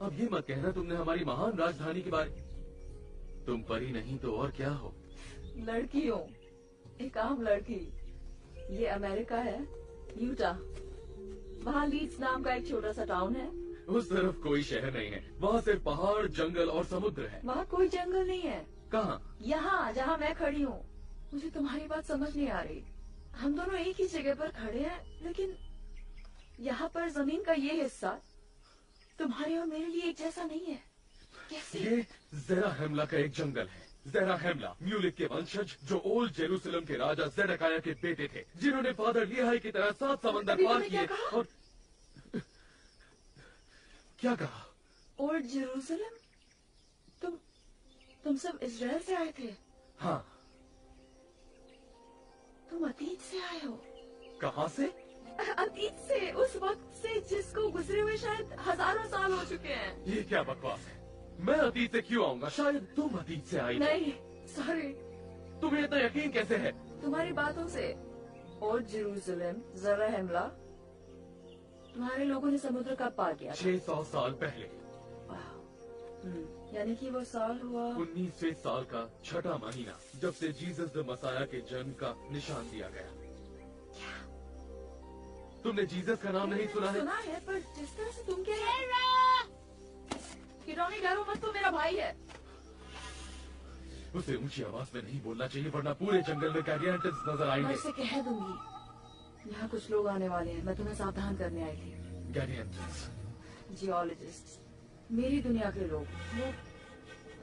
अब ये मत कहना तुमने हमारी महान राजधानी के बारे। तुम परी नहीं तो और क्या हो? लड़की हूँ, एक आम लड़की। ये अमेरिका है, यूटा। वहाँ लीड्स नाम का एक छोटा सा टाउन है। उस तरफ कोई शहर नहीं है, वहाँ सिर्फ पहाड़, जंगल और समुद्र है। वहाँ कोई जंगल नहीं है। कहाँ? यहाँ जहाँ मैं खड़ी हूँ। मुझे तुम्हारी बात समझ नहीं आ रही। हम दोनों एक ही जगह पर खड़े हैं, लेकिन यहाँ पर जमीन का ये हिस्सा तुम्हारे और मेरे लिए एक जैसा नहीं है। कैसे? ये ज़रा हमला का एक जंगल है। ज़रा हमला म्यूलिक के वंशज, जो ओल्ड जेरूसलम के राजा ज़ेडेकिया के बेटे थे, जिन्होंने फादर लिहाई की तरह 7 समंदर पार किए। और क्या कहा? Old Jerusalem? तुम सब इजराइल से आए थे? हाँ। तुम अतीत से आए हो? कहाँ से? अतीत से, उस वक्त से जिसको गुजरे हुए शायद हजारों साल हो चुके हैं। ये क्या बकवास है? मैं अतीत से क्यों आऊंगा? शायद तुम अतीत से आई। नहीं, सॉरी। तुम्हें इतना यकीन कैसे है? तुम्हारी बातों से। ओल्ड जेरूसलम, ज़रा हमला, तुम्हारे लोगों ने समुद्र कब पार किया? 600 साल पहले। यानी कि वो साल हुआ 19वें साल का छठा महीना, जब से जीसस द मसाया के जन्म का निशान दिया गया। क्या? तुमने जीसस का नाम नहीं सुना है? सुना है, पर जिस तरह से तुम कह किडोनी, डरो मत, तो मेरा भाई है। उसे ऊंची आवाज में नहीं बोलना चाहिए, वरना पूरे जंगल में कैडियंटस नजर आएंगे। मैं उसे कह दूंगी। यहाँ कुछ लोग आने वाले हैं, मैं तुम्हें सावधान करने आई थी। कैडियंटस, जियोलॉजिस्ट, मेरी दुनिया के लोग। वो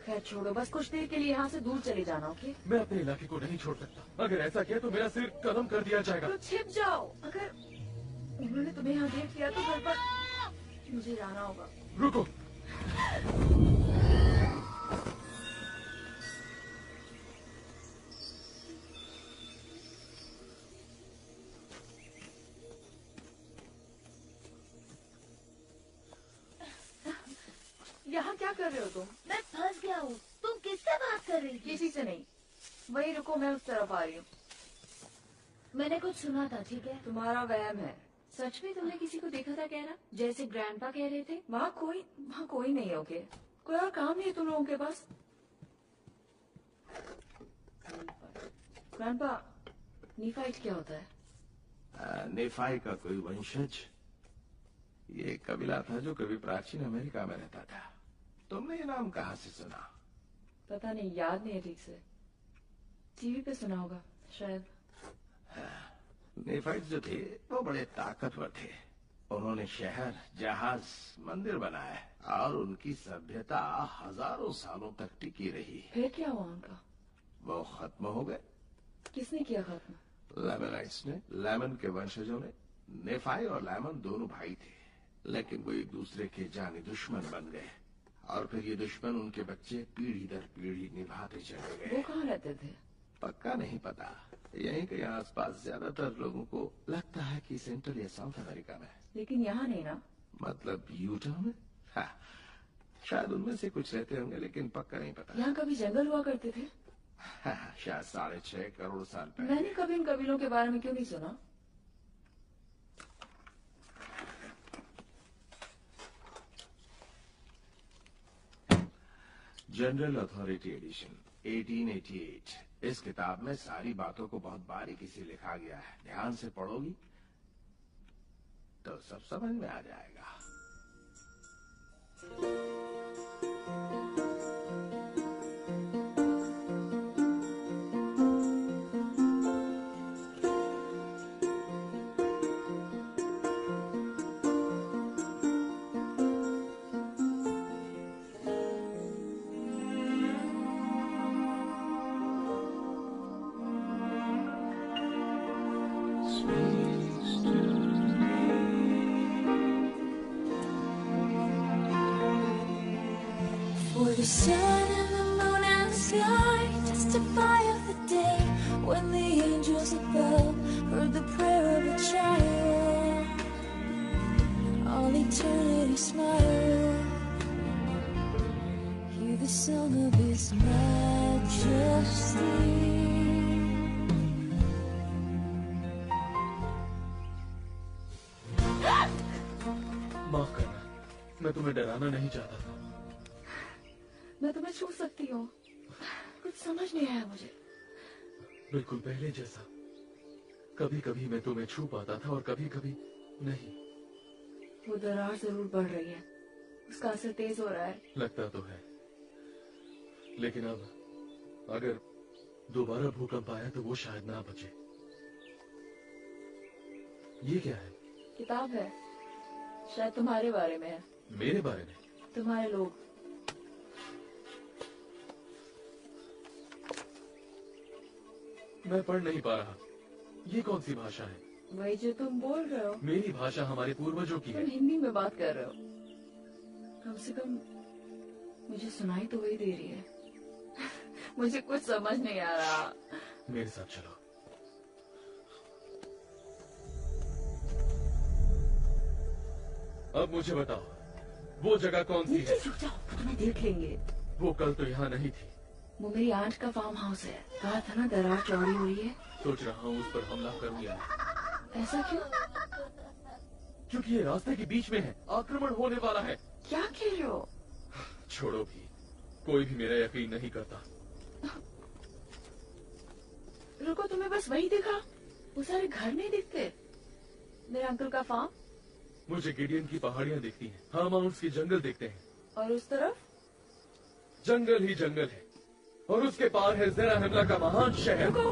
खैर छोड़ो, बस कुछ देर के लिए यहाँ से दूर चले जाना, ओके? मैं अपने इलाके को नहीं छोड़ सकता। अगर ऐसा किया तो मेरा सिर कलम कर दिया जाएगा। तो छिप जाओ। अगर उन्होंने तुम्हें यहाँ देख लिया तो घर पर मुझे जाना होगा। रुको। यहाँ क्या कर रहे हो तुम? मैं फंस गया हूँ। तुम किससे बात कर रही थी? किसी से नहीं। वही रुको, मैं उस तरफ आ रही हूँ। मैंने कुछ सुना था, ठीक है? तुम्हारा वहम है। सच में तुमने किसी को देखा था कहना, जैसे ग्रैंडपा कह रहे थे? वहाँ कोई नहीं, ओके? कोई और काम नहीं है तुम लोगों के पास? ग्रैंडपा, नीफाइट क्या होता है? नेफाई का कोई वंशज। ये कबीला था जो कभी प्राचीन अमेरिका में रहता था। तुमने ये नाम कहाँ से सुना? पता नहीं, याद नहीं है ठीक से। टीवी पे सुना होगा शायद। नेफाइट जो थे वो बड़े ताकतवर थे। उन्होंने शहर, जहाज, मंदिर बनाए और उनकी सभ्यता हजारों सालों तक टिकी रही। फिर क्या हुआ उनका? वो खत्म हो गए। किसने किया खत्म? लेमनाइट्स ने। लेमन के वंशजों ने। नेफाई और लेमन दोनों भाई थे, लेकिन वो एक दूसरे के जानी दुश्मन बन गए और फिर ये दुश्मन उनके बच्चे पीढ़ी दर पीढ़ी निभाते चले वो गए। कहाँ रहते थे? पक्का नहीं पता, यहीं के आसपास ज्यादातर लोगों को लगता है कि सेंट्रल या साउथ अमेरिका में, लेकिन यहाँ नहीं ना। मतलब यूटा में। हाँ, शायद उनमें से कुछ रहते होंगे, लेकिन पक्का नहीं पता। यहाँ कभी जंगल हुआ करते थे? हाँ, शायद 6.5 करोड़ साल पहले। मैंने कभी इन कबीलों के बारे में क्यों नहीं सुना? General authority edition 1888। इस किताब में सारी बातों को बहुत बारीकी से लिखा गया है। ध्यान से पढ़ोगी तो सब समझ में आ जाएगा। For the sun and the moon and the sky testify of the day when the angels above heard the prayer of a child. All eternity smile, hear the song of His majesty. माफ करना, मैं तुम्हें डराना नहीं चाहता था। मैं तुम्हें छू सकती हूँ। कुछ समझ नहीं आया मुझे। बिल्कुल पहले जैसा। कभी कभी मैं तुम्हें छू पाता था और कभी कभी नहीं। वो दरार जरूर बढ़ रही है, उसका असर तेज हो रहा है। लगता तो है, लेकिन अब अगर दोबारा भूकंप आया तो वो शायद ना बचे। ये क्या है? किताब है, शायद तुम्हारे बारे में है। मेरे बारे में? तुम्हारे लोग। मैं पढ़ नहीं पा रहा। ये कौन सी भाषा है? वही जो तुम बोल रहे हो। मेरी भाषा हमारे पूर्वजों की है। तुम हिंदी में बात कर रहे हो। कम से कम मुझे सुनाई तो वही दे रही है। मुझे कुछ समझ नहीं आ रहा। मेरे साथ चलो। अब मुझे बताओ, वो जगह कौन सी है? रुक जाओ, तुम्हें देख लेंगे। वो कल तो यहाँ नहीं थी। वो मेरी आंट का फार्म हाउस है। कहा था ना दरार चौड़ी हुई है। सोच रहा हूँ उस पर हमला करूँ या नहीं। ऐसा क्यों? क्योंकि ये रास्ते के बीच में है, आक्रमण होने वाला है। क्या कह रहे हो? छोड़ो भी, कोई भी मेरा यकीन नहीं करता। रुको, तुम्हें बस वही दिखा? वो सारे घर नहीं दिखते? मेरे अंकल का फार्म? मुझे गिडियन की पहाड़ियाँ दिखती हैं, हाँ माउंट्स के जंगल दिखते हैं। और उस तरफ? जंगल ही जंगल है, और उसके पार है ज़ेराहिमला का महान शहर। रुको,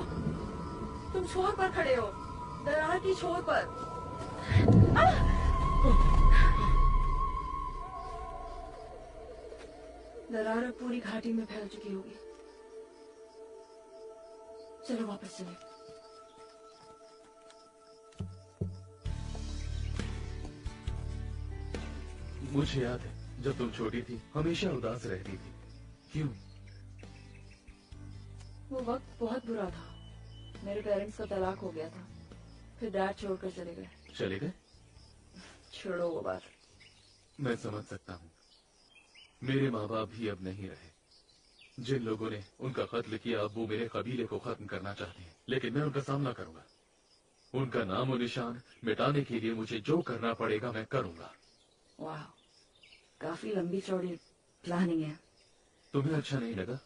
तुम छोर पर खड़े हो, दरार की छोर पर। दरार अब पूरी घाटी में फैल चुकी होगी। चलो वापस चले। मुझे याद है जब तुम छोटी थी हमेशा उदास रहती थी। क्यों? वो वक्त बहुत बुरा था। मेरे पेरेंट्स का तलाक हो गया था, फिर डैड छोड़कर चले गए। चले गए? छोड़ो वो बात। मैं समझ सकता हूँ। मेरे माँ बाप भी अब नहीं रहे। जिन लोगों ने उनका कत्ल किया अब वो मेरे कबीले को खत्म करना चाहते हैं, लेकिन मैं उनका सामना करूंगा। उनका नाम और निशान मिटाने के लिए मुझे जो करना पड़ेगा मैं करूंगा। वाह, काफी लंबी चौड़ी प्लानिंग है। तुम्हें अच्छा नहीं लगा?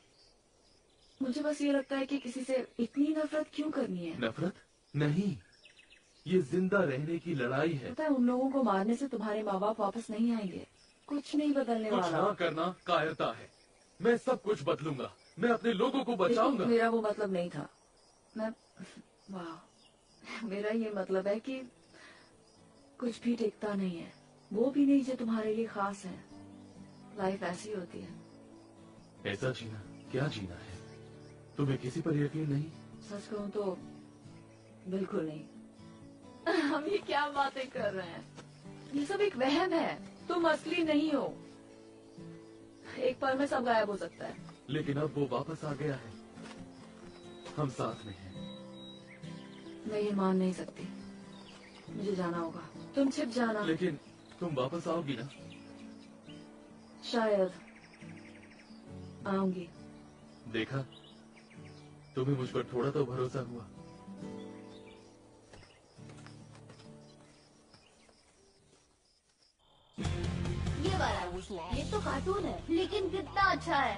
मुझे बस ये लगता है कि किसी से इतनी नफरत क्यों करनी है। नफरत नहीं, ये जिंदा रहने की लड़ाई है। पता है, उन लोगों को मारने से तुम्हारे माँ बाप वापस नहीं आएंगे। कुछ नहीं बदलने कुछ वाला। ना करना कायरता है। मैं सब कुछ बदलूंगा, मैं अपने लोगों को बचाऊंगा। मेरा वो मतलब नहीं था। वाह, मेरा ये मतलब है कि कुछ भी टिकता नहीं है, वो भी नहीं जो तुम्हारे लिए खास है। लाइफ ऐसी होती है। ऐसा जीना क्या जीना है? तुम्हें किसी पर यकीन नहीं? सच कहूँ तो बिल्कुल नहीं। हम ये क्या बातें कर रहे हैं? ये सब एक वहम है। तुम असली नहीं हो। एक पल में सब गायब हो सकता है। लेकिन अब वो वापस आ गया है, हम साथ में हैं। मैं ये मान नहीं सकती, मुझे जाना होगा। तुम छिप जाना। लेकिन तुम वापस आओगी ना? शायद आऊंगी। देखा, तुम्हें मुझ पर थोड़ा तो भरोसा हुआ। ये वाला, ये तो कार्टून है लेकिन कितना अच्छा है।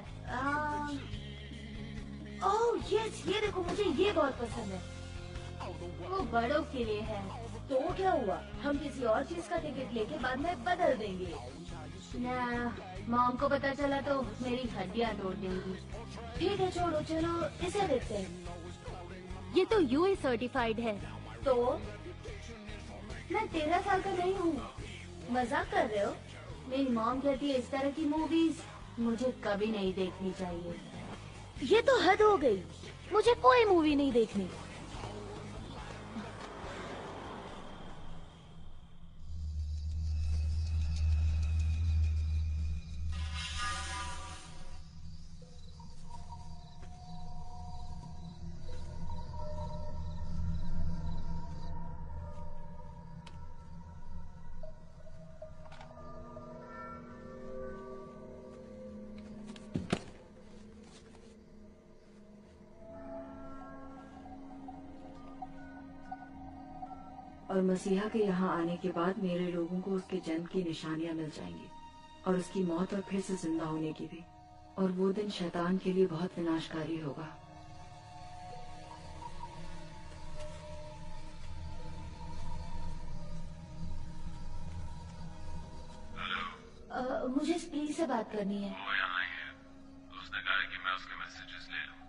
ओह यस, ये देखो, मुझे ये बहुत पसंद है। वो बड़ों के लिए है। तो क्या हुआ, हम किसी और चीज का टिकट लेके बाद में बदल देंगे ना। मॉम को पता चला तो मेरी हड्डियां तोड़ देंगी। ठीक है छोड़ो, चलो इसे देखते हैं। ये तो यूए सर्टिफाइड है। तो मैं 13 साल का नहीं हूँ। मजाक कर रहे हो? मेरी मॉम कहती है इस तरह की मूवीज मुझे कभी नहीं देखनी चाहिए। ये तो हद हो गई, मुझे कोई मूवी नहीं देखनी। और मसीहा के यहाँ आने के बाद मेरे लोगों को उसके जन्म की निशानियां मिल जाएंगी और उसकी मौत और फिर से जिंदा होने की भी। और वो दिन शैतान के लिए बहुत विनाशकारी होगा। मुझे स्प्री से बात करनी है। वो यहाँ ही है। उसने कहा है कि मैं उसके मैसेजेस ले लूं।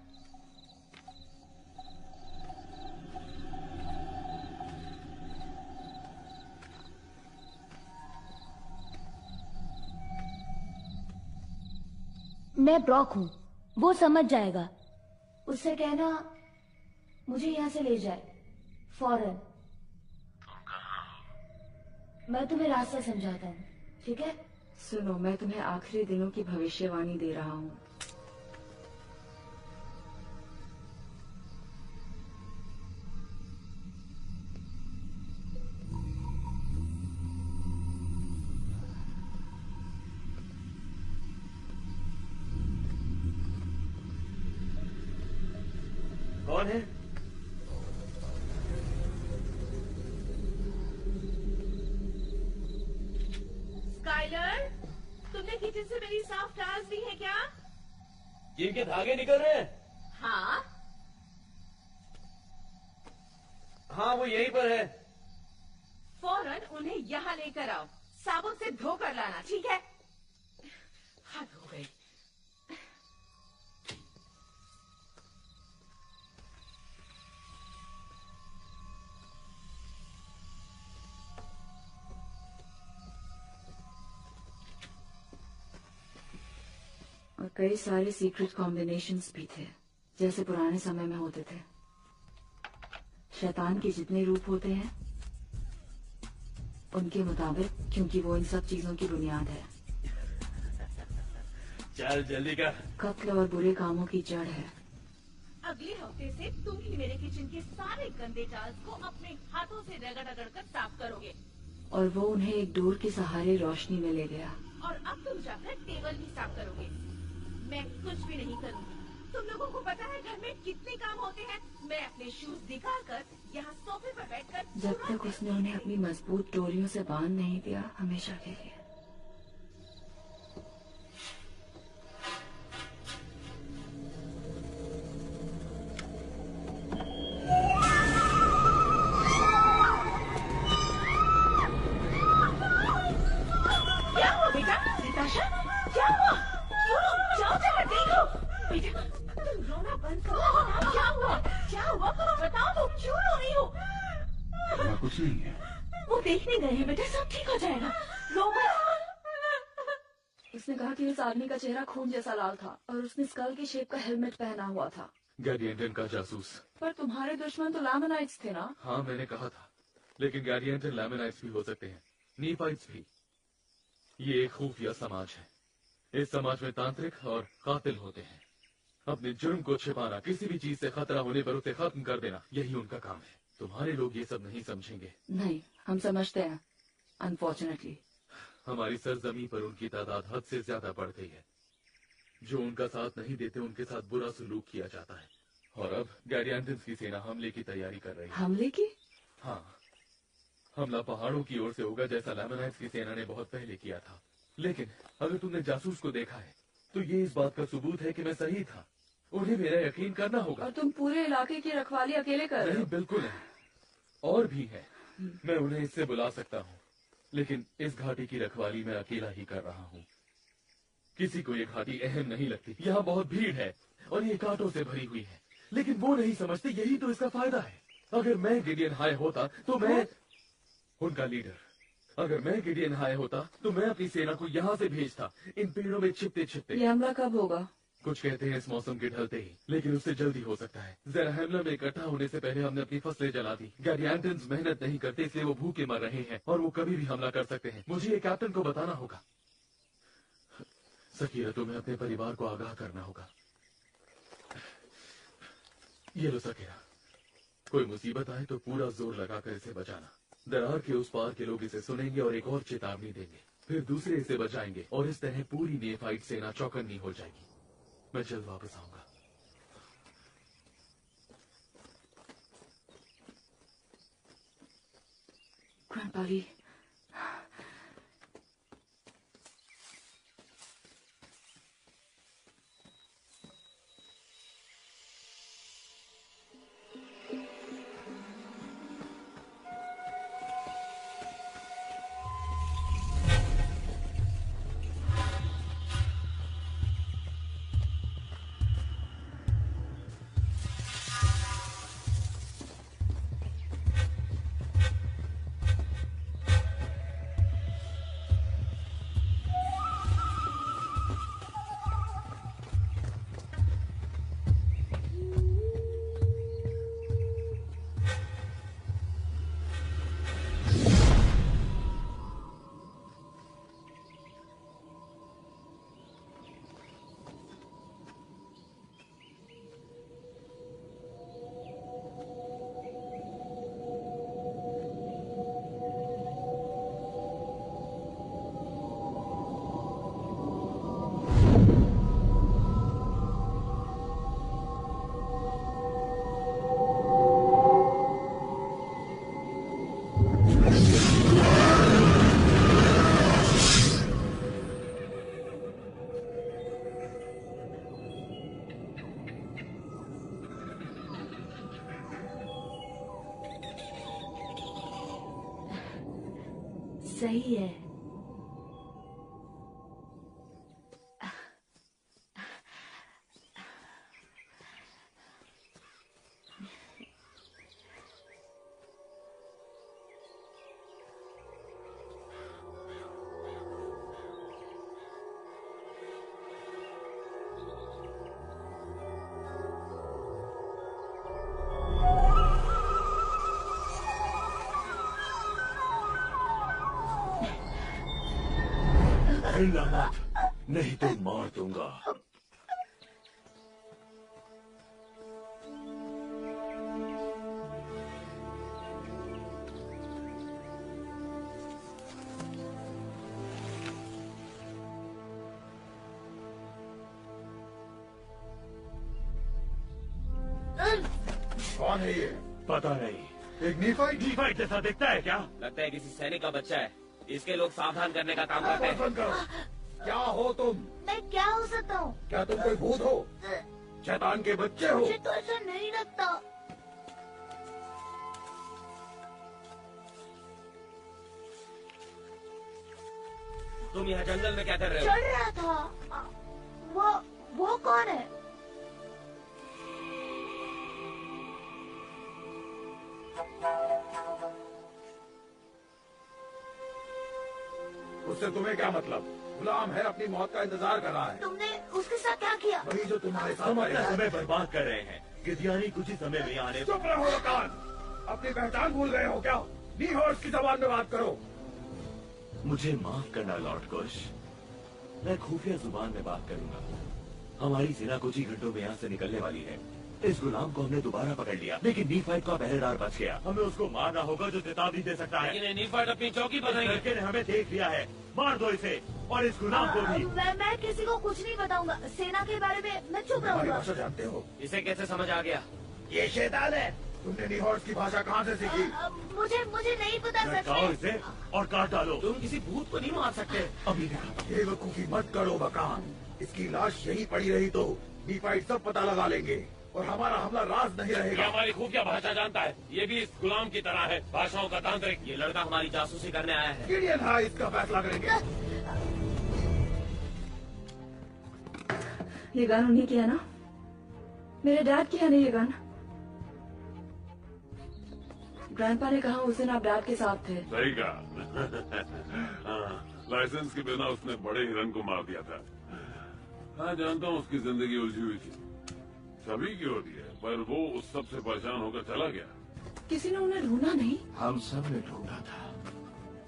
मैं ब्रॉक हूँ, वो समझ जाएगा। उससे कहना मुझे यहाँ से ले जाए फौरन। तुम कहाँ हो? मैं तुम्हें रास्ता समझाता हूँ, ठीक है? सुनो, मैं तुम्हें आखिरी दिनों की भविष्यवाणी दे रहा हूँ। कौन है? स्काइलर, तुमने किचन से मेरी सॉफ्ट टाल्स ली है क्या? जिनके धागे निकल रहे हैं? हाँ हाँ, वो यहीं पर है। फौरन उन्हें यहाँ लेकर आओ। साबुन से धोकर लाना, ठीक है? हद हो गई। और कई सारे सीक्रेट कॉम्बिनेशंस भी थे, जैसे पुराने समय में होते थे। शैतान के जितने रूप होते हैं उनके मुताबिक, क्योंकि वो इन सब चीजों की बुनियाद है। चल जल्दी कर। कत्ल और बुरे कामों की जड़ है। अगले हफ्ते से तुम ही मेरे किचन के सारे गंदे टाल्स को अपने हाथों से रगड़ कर साफ करोगे। और वो उन्हें एक डोर के सहारे रोशनी में ले गया। और अब तुम जाकर टेबल भी साफ करोगे। मैं कुछ भी नहीं करूँगी। तुम लोगों को पता है घर में कितने काम होते हैं। मैं अपने शूज दिखाकर यहाँ सोफे पर बैठकर जब तक उसने उन्हें अपनी मजबूत डोरियों से बांध नहीं दिया, हमेशा के लिए। क्या हुआ बेटा? निताशा, क्या हुआ? जाओ जरा देखो। बेटा, तुम रोना बंद करो। क्या हुआ? क्या हुआ? बताओ तो, क्यों रो रही हो? वहाँ कुछ नहीं है। वो देखने गए हैं बेटा, सब ठीक हो जाएगा। रो मत। उसने कहा कि उस आदमी का चेहरा खून जैसा लाल था और उसने स्कल की शेप का हेलमेट पहना हुआ था। गैरिएंटन का जासूस। पर तुम्हारे दुश्मन तो लामेनाइट्स थे ना? हाँ, मैंने कहा था। लेकिन गैरिएंटन लैमेनाइट्स भी हो सकते हैं, नीफाइट्स भी। ये एक खुफिया समाज है। इस समाज में तांत्रिक और कातिल होते हैं। अपने जुर्म को छिपाना, किसी भी चीज से खतरा होने पर उसे खत्म कर देना, यही उनका काम है। तुम्हारे लोग ये सब नहीं समझेंगे। नहीं, हम समझते हैं। अनफॉर्चुनेटली हमारी सरजमी पर उनकी तादाद हद से ज्यादा बढ़ गई है। जो उनका साथ नहीं देते उनके साथ बुरा सलूक किया जाता है। और अब गैरिएंटन्स की सेना हमले की तैयारी कर रही है। हमले की? हाँ, हमला पहाड़ों की ओर से होगा, जैसा लेमनाइट्स की सेना ने बहुत पहले किया था। लेकिन अगर तुमने जासूस को देखा है तो ये इस बात का सबूत है कि मैं सही था। उन्हें मेरा यकीन करना होगा। और तुम पूरे इलाके की रखवाली अकेले कर रहे हो? नहीं, बिल्कुल नहीं। और भी है, मैं उन्हें इससे बुला सकता हूँ, लेकिन इस घाटी की रखवाली मैं अकेला ही कर रहा हूँ। किसी को ये घाटी अहम नहीं लगती। यहाँ बहुत भीड़ है और ये कांटों से भरी हुई है, लेकिन वो नहीं समझते यही तो इसका फायदा है। अगर मैं गिडियन हाय होता तो मैं उनका लीडर, अगर मैं गिडियन हाय होता तो मैं अपनी सेना को यहाँ से भेजता, इन पेड़ों में छिपते छिपते। ये हमला कब होगा? कुछ कहते हैं इस मौसम के ढलते ही, लेकिन उससे जल्दी हो सकता है। ज़राहैमला में इकट्ठा होने से पहले हमने अपनी फसलें जला दी। गैरिएंटन्स मेहनत नहीं करते, इसलिए वो भूखे मर रहे हैं और वो कभी भी हमला कर सकते हैं। मुझे ये कैप्टन को बताना होगा। सकीरा, तुम्हें अपने परिवार को आगाह करना होगा। ये लो सकीरा, कोई मुसीबत आए तो पूरा जोर लगाकर इसे बचाना। दरार के उस पार के लोग इसे सुनेंगे और एक और चेतावनी देंगे, फिर दूसरे इसे बचाएंगे और इस तरह पूरी नेफाइट सेना चौकन्नी हो जाएगी। मैं जल्द वापस आऊंगा। ग्रैंडपा ली, सही है। हिलना मत, नहीं तो मार दूंगा। कौन है ये? पता नहीं। एक नीफाइट? नीफाइट जैसा दिखता है क्या? लगता है किसी सैनिक का बच्चा है। इसके लोग सावधान करने का काम करते हैं। क्या हो तुम? मैं क्या हो सकता हूँ? क्या तुम कोई भूत हो? शैतान के बच्चे हो? मुझे तो ऐसा नहीं लगता। तुम यहाँ जंगल में क्या कर रहे हो? चल रहा था। वो कौन है? उससे तुम्हें क्या मतलब? गुलाम है, अपनी मौत का इंतजार कर रहा है। तुमने उसके साथ क्या किया? वही जो तुम्हारे साथ हम अपना समय बर्बाद कर रहे हैं। गिदियानी कुछ ही समय में आने। चुप रहो कान। अपनी पहचान भूल गए हो क्या? नीहोर्स की जबान में बात करो। मुझे माफ करना लॉर्ड कुश, मैं खुफिया जुबान में बात करूंगा। हमारी सेना कुछ ही घंटों में यहाँ से निकलने वाली है। इस गुलाम को हमने दोबारा पकड़ लिया, लेकिन नीफाइट का पहरेदार बच गया। हमें उसको मारना होगा जो चेतावनी दे सकता है। लेकिन नीफाइट अपनी चौकी बनाएंगे। लड़के ने हमें देख लिया है, मार दो इसे और इस गुलाम को भी। मैं किसी को कुछ नहीं बताऊंगा। सेना के बारे में मैं चुप रहूंगा। भाषा जानते हो? इसे कैसे समझ आ गया? ये शैतान है। तुमने निहॉर्स की भाषा कहाँ से सीखी? मुझे नहीं पता सच लटकाओ में। इसे और काट डालो। तुम किसी भूत को नहीं मार सकते। अभी दिखाता हूँ। बेवकूफी मत करो बकान। इसकी लाश यहीं पड़ी रही तो नीफाइट सब पता लगा लेंगे और हमारा हमला राज नहीं ये रहेगा। हमारी खुफिया भाषा जानता है। ये भी इस गुलाम की तरह है, भाषाओं का तांत्रिक। ये लड़का हमारी जासूसी करने आया है। गिडियन हाँ इसका फैसला करेंगे। ये गन उन्हीं की है ना? मेरे डैड की है ना ये गन? ग्रैंडपा ने कहा उस दिन आप डैड के साथ थे। सही कहा। हाँ, लाइसेंस के बिना उसने बड़े हिरन को मार दिया था। हाँ जानता हूँ उसकी जिंदगी उलझी हुई थी, सभी की होती है, पर वो उस सब से परेशान होकर चला गया। किसी ने उन्हें ढूंढा नहीं? हम सब ने ढूंढा था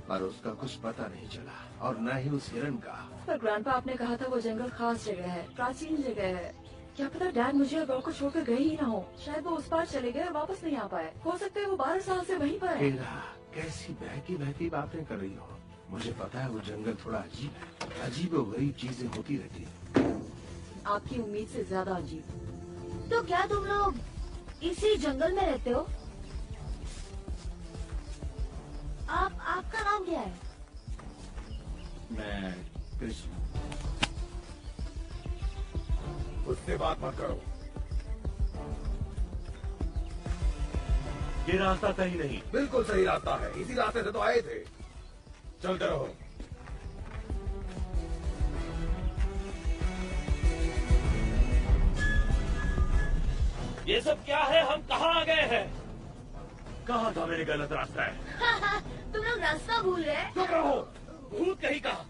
पर उसका कुछ पता नहीं चला और न ही उस हिरन का। पर ग्रैंडपा आपने कहा था वो जंगल खास जगह है, प्राचीन जगह है। क्या पता डैड मुझे और रॉक को छोड़कर गए ही ना हो। शायद वो उस पार चले गए और वापस नहीं आ पाए। हो सकता है वो 12 साल से वहीं पर है। कैसी बहकी बहकी बातें कर रही हो? मुझे पता है वो जंगल थोड़ा अजीब है, अजीब और गरीब चीजें होती रहती है। आपकी उम्मीद से ज्यादा अजीब। तो क्या तुम लोग इसी जंगल में रहते हो? आपका नाम क्या है? मैं कृष्ण। उससे बात मत करो। ये रास्ता सही नहीं। बिल्कुल सही रास्ता है, इसी रास्ते से तो आए थे। चलते रहो। ये सब क्या है? हम कहाँ आ गए हैं? कहा था मेरे गलत रास्ता है। तुम लोग रास्ता भूल गए। चुप रहो। भूत कहीं कहा?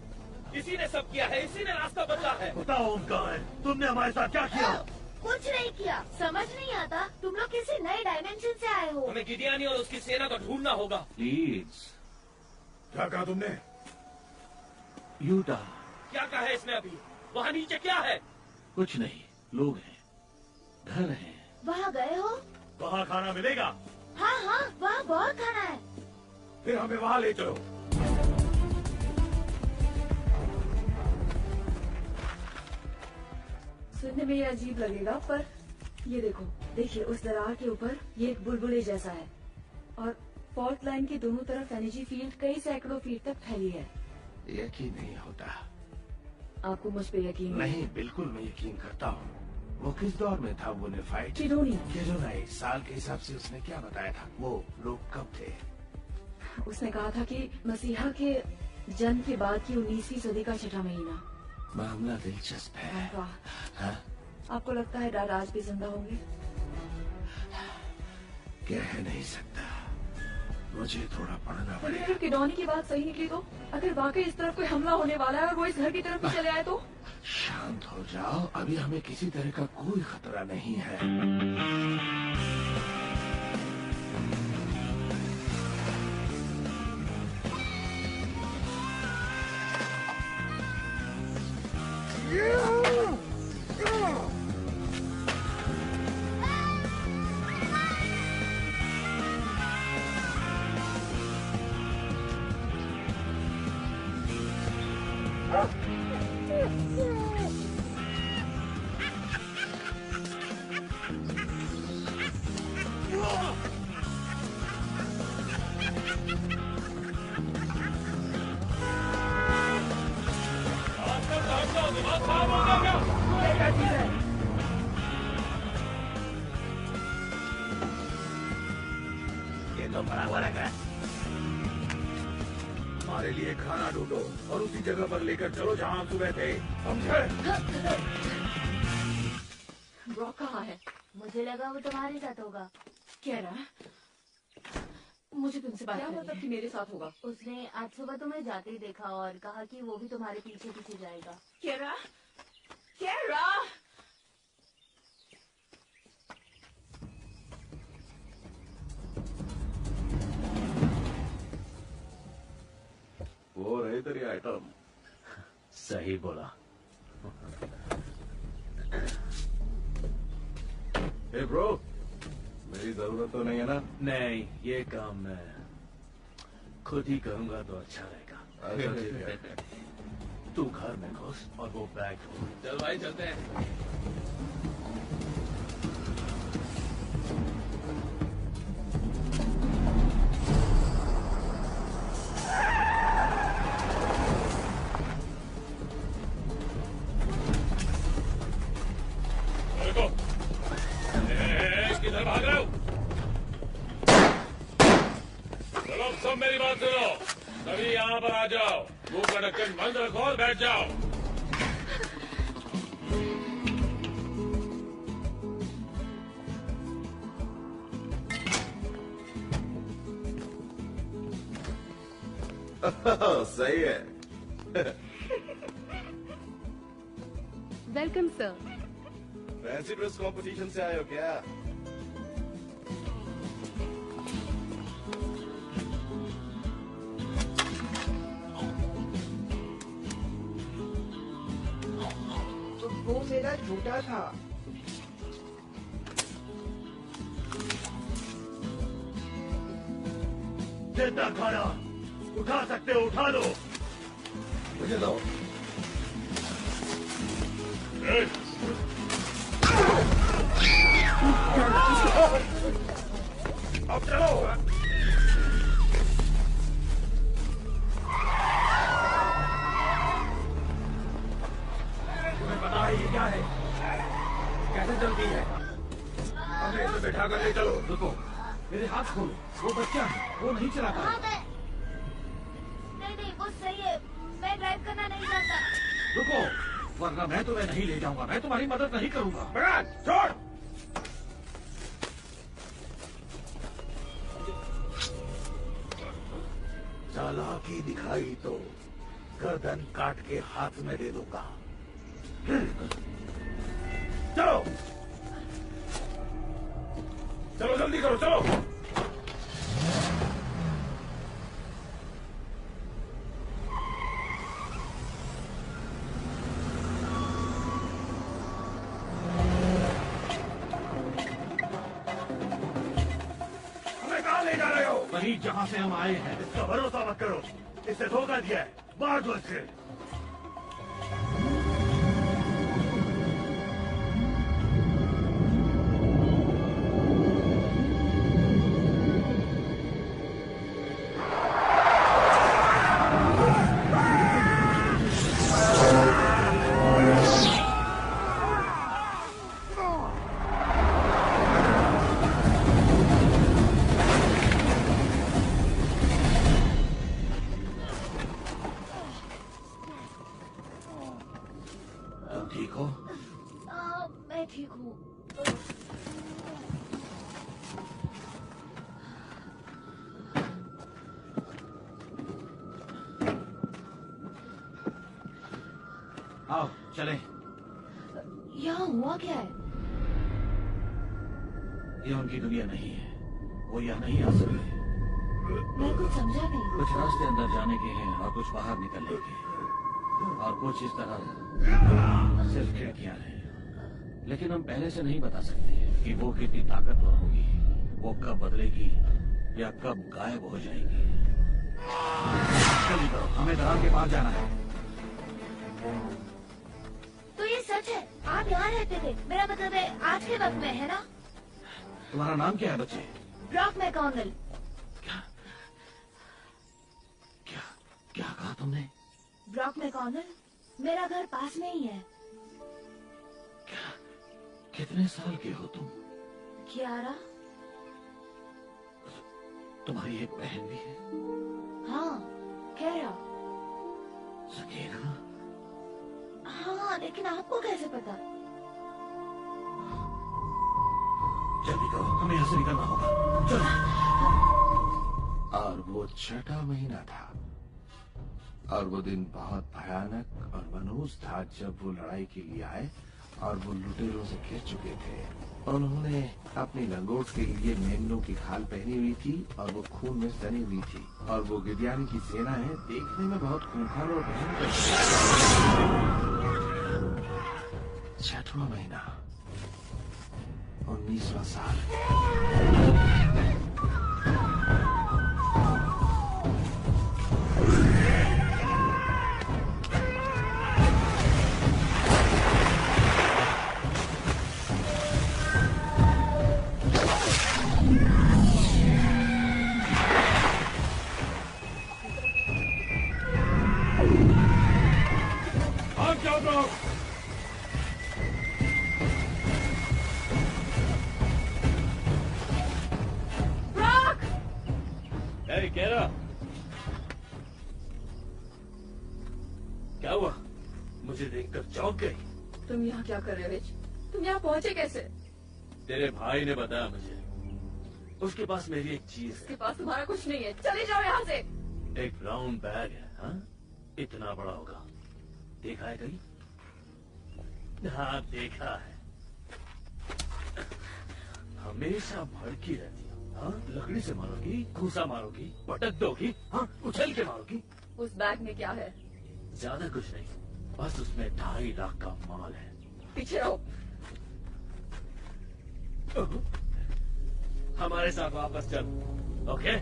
इसी ने सब किया है, इसी ने रास्ता बदला है। बताओ हम कहाँ हैं? तुमने हमारे साथ क्या किया? कुछ नहीं किया। समझ नहीं आता, तुम लोग किसी नए डायमेंशन से आए हो। हमें गिडियानी और उसकी सेना को ढूंढना होगा। प्लीज। क्या कहा तुमने? यूटा। क्या कहा है इसने अभी? वहाँ नीचे क्या है? कुछ नहीं, लोग हैं, घर है। वहाँ गए हो? वहाँ खाना मिलेगा? हाँ, वहाँ बहुत खाना है। फिर हमें वहाँ ले चलो। सुनने में ये अजीब लगेगा पर ये देखिए उस दरार के ऊपर ये एक बुलबुले जैसा है और फॉल्ट लाइन के दोनों तरफ एनर्जी फील्ड कई सैकड़ों फीट तक फैली है। यकीन नहीं होता। आपको मुझ पे यकीन नहीं? बिल्कुल मैं यकीन करता हूँ। वो किस दौर में था? वो ने फाइट किडोनी साल के हिसाब से उसने क्या बताया था? वो लोग कब थे? उसने कहा था कि मसीहा के जन्म के बाद की 19वीं सदी का छठा महीना। मामला दिलचस्प है। हाँ? आपको लगता है डैड आज भी जिंदा होंगे? कह नहीं सकता, मुझे थोड़ा पढ़ना पड़ेगा। अगर किडोनी की बात सही निकली तो? अगर वाकई इस तरफ कोई हमला होने वाला है और वो इस घर की तरफ भी चले आए तो? शांत हो जाओ, अभी हमें किसी तरह का कोई खतरा नहीं है। ये तो बड़ा हुआ लग रहा है। हमारे लिए खाना ढूंढो और उसी जगह पर लेकर चलो जहाँ हम सुबह थे, समझे? ब्रॉक कहाँ है? मुझे लगा वो तुम्हारे साथ होगा। कह रहा मुझे तुमसे बात क्या मतलब कि मेरे साथ होगा? उसने आज सुबह तुम्हें जाते ही देखा और कहा कि वो भी तुम्हारे पीछे पीछे जाएगा। केरा वो रहे तेरी आइटम। सही सही बोला। हे ब्रो, मेरी जरूरत तो नहीं है ना? नहीं, ये काम मैं खुद ही करूंगा तो अच्छा रहेगा। अच्छा ठीक है। तू घर में घुस और वो बैग ढूंढ। चल भाई चलते हैं। किधर भाग रहे हो? चलो सब मेरी बात सुनो, सभी यहाँ पर आ जाओ, मुंह का ढक्कन बंद रखो और बैठ जाओ। सही है। Welcome sir. Fancy dress competition से आए हो क्या? तो वो मेरा छोटा था। जितना खाना उठा सकते हो उठा लो। मुझे दो। अब चलो। तुम्हें पता है ये क्या है? कैसे चलती है? हमें इसे बैठा कर ले चलो। रुको, मेरे हाथ खोलो। वो बच्चा है, वो नहीं चला हाँ, पाएगा। नहीं नहीं वो सही है, मैं ड्राइव करना नहीं जानता। रुको, वरना मैं तुम्हें नहीं ले जाऊंगा। मैं तुम्हारी मदद नहीं करूंगा। छोड़। चालाकी दिखाई तो गर्दन काट के हाथ में दे दूंगा। चलो चलो जल्दी करो चलो। हमें कहाँ ले जा रहे हो? वही जहाँ से हम आए हैं। इसका भरोसा मत करो, इससे धोखा दिया है। मार दो इसे। ठीक हो? मैं ठीक हूँ। आओ चले। यहाँ हुआ क्या है? ये उनकी दुनिया नहीं है, वो यहाँ नहीं आ सकते। मैं कुछ समझा नहीं। कुछ रास्ते अंदर जाने के हैं और कुछ बाहर निकलने के, और कुछ इस तरह सिर्फ खिड़कियां हैं। लेकिन हम पहले से नहीं बता सकते कि वो कितनी ताकतवर होगी, वो कब बदलेगी या कब गायब हो जाएगी। जल्दी करो, हमें दरार के पार जाना है। तो ये सच है, आप यहाँ रहते थे? मेरा मतलब है आज के वक्त में, है ना? तुम्हारा नाम क्या है बच्चे? ब्रॉक मैकॉनल। क्या कहा तुमने? ब्रॉक मैकॉनल, मेरा घर पास में ही है। कितने साल के हो तुम? 11। तुम्हारी एक बहन भी है? हाँ, केरा। सकीना? हाँ, लेकिन आपको कैसे पता? जल्दी करो, हमें यहाँ से निकलना होगा। चलो। और वो 6वां महीना था और वो दिन बहुत भयानक और मनहूस था जब वो लड़ाई के लिए आए और वो लुटेरों से घिर चुके थे। उन्होंने अपनी लंगोट के लिए मेमनों की खाल पहनी हुई थी और वो खून में सनी हुई थी। और वो गिडियानी की सेना है, देखने में बहुत खूंखार और भयंकर। 6वां महीना, 19वां साल। क्या हुआ? मुझे देखकर चौंक गई। तुम यहाँ क्या कर रहे हो रिच? तुम यहाँ पहुँचे कैसे? तेरे भाई ने बताया मुझे। उसके पास मेरी एक चीज है। उसके पास तुम्हारा कुछ नहीं है, चले जाओ यहाँ से। एक ब्राउन बैग है। हाँ, इतना बड़ा होगा। देखा है कहीं? हाँ, देखा है। हमेशा भड़की रहती है। हाँ, लकड़ी से मारोगी, घूसा मारोगी, पटक दोगी, हाँ, उछल के मारोगी। उस बैग में क्या है? ज्यादा कुछ नहीं, बस उसमें 2.5 लाख का माल है। पीछे रहो। हमारे साथ वापस चल, ओके?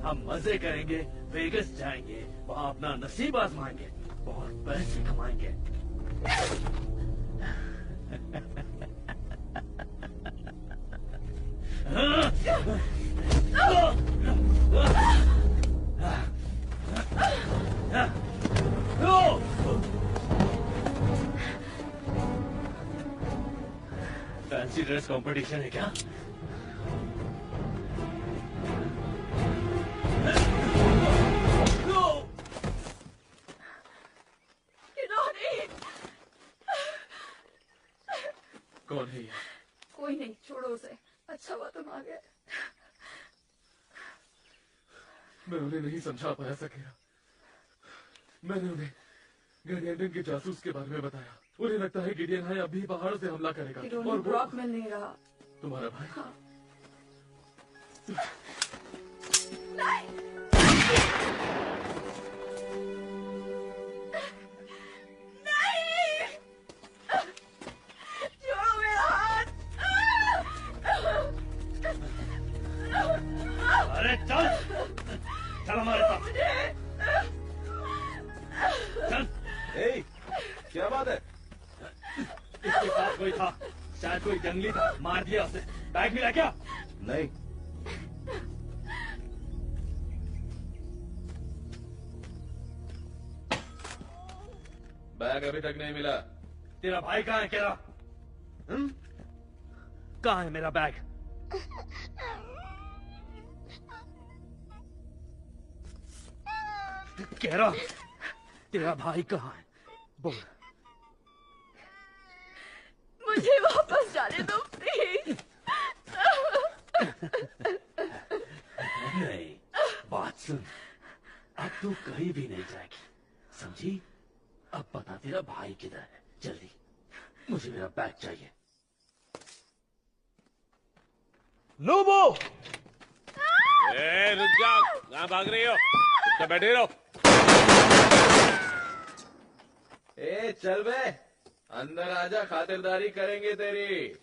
हम मजे करेंगे, वेगस जाएंगे, वहाँ अपना नसीब आजमाएंगे, बहुत पैसे कमाएंगे। फैंसी ड्रेस कंपटीशन है क्या? कौन है ये? कोई नहीं, छोड़ो उसे। अच्छा हुआ तुम आ गए। मैं उन्हें नहीं समझा पाया सकेरा। मैंने उन्हें गिडियन के जासूस के बारे में बताया। उन्हें लगता है गिडियन है अभी पहाड़ से हमला करेगा। और ब्रॉक मिल नहीं रहा। तुम्हारा भाई? हाँ। अरे चल, चल हमारे साथ। चल। क्या बात है? इसके साथ कोई था, शायद कोई जंगली था, मार दिया उसे। बैग मिला क्या? नहीं। बैग अभी तक नहीं मिला। तेरा भाई कहाँ है केरा? कहाँ है मेरा बैग? केरा, तेरा भाई कहाँ है? बोल। मुझे वापस जाने दो प्लीज। नहीं, बात सुन, अब तू कहीं भी नहीं जाएगी, समझी? अब बता तेरा भाई किधर है? जल्दी, मुझे मेरा बैग चाहिए। लोबो! रुक जाओ, कहाँ भाग रही हो? तो बैठे रहो। चल बे, अंदर आजा, खातिरदारी करेंगे तेरी।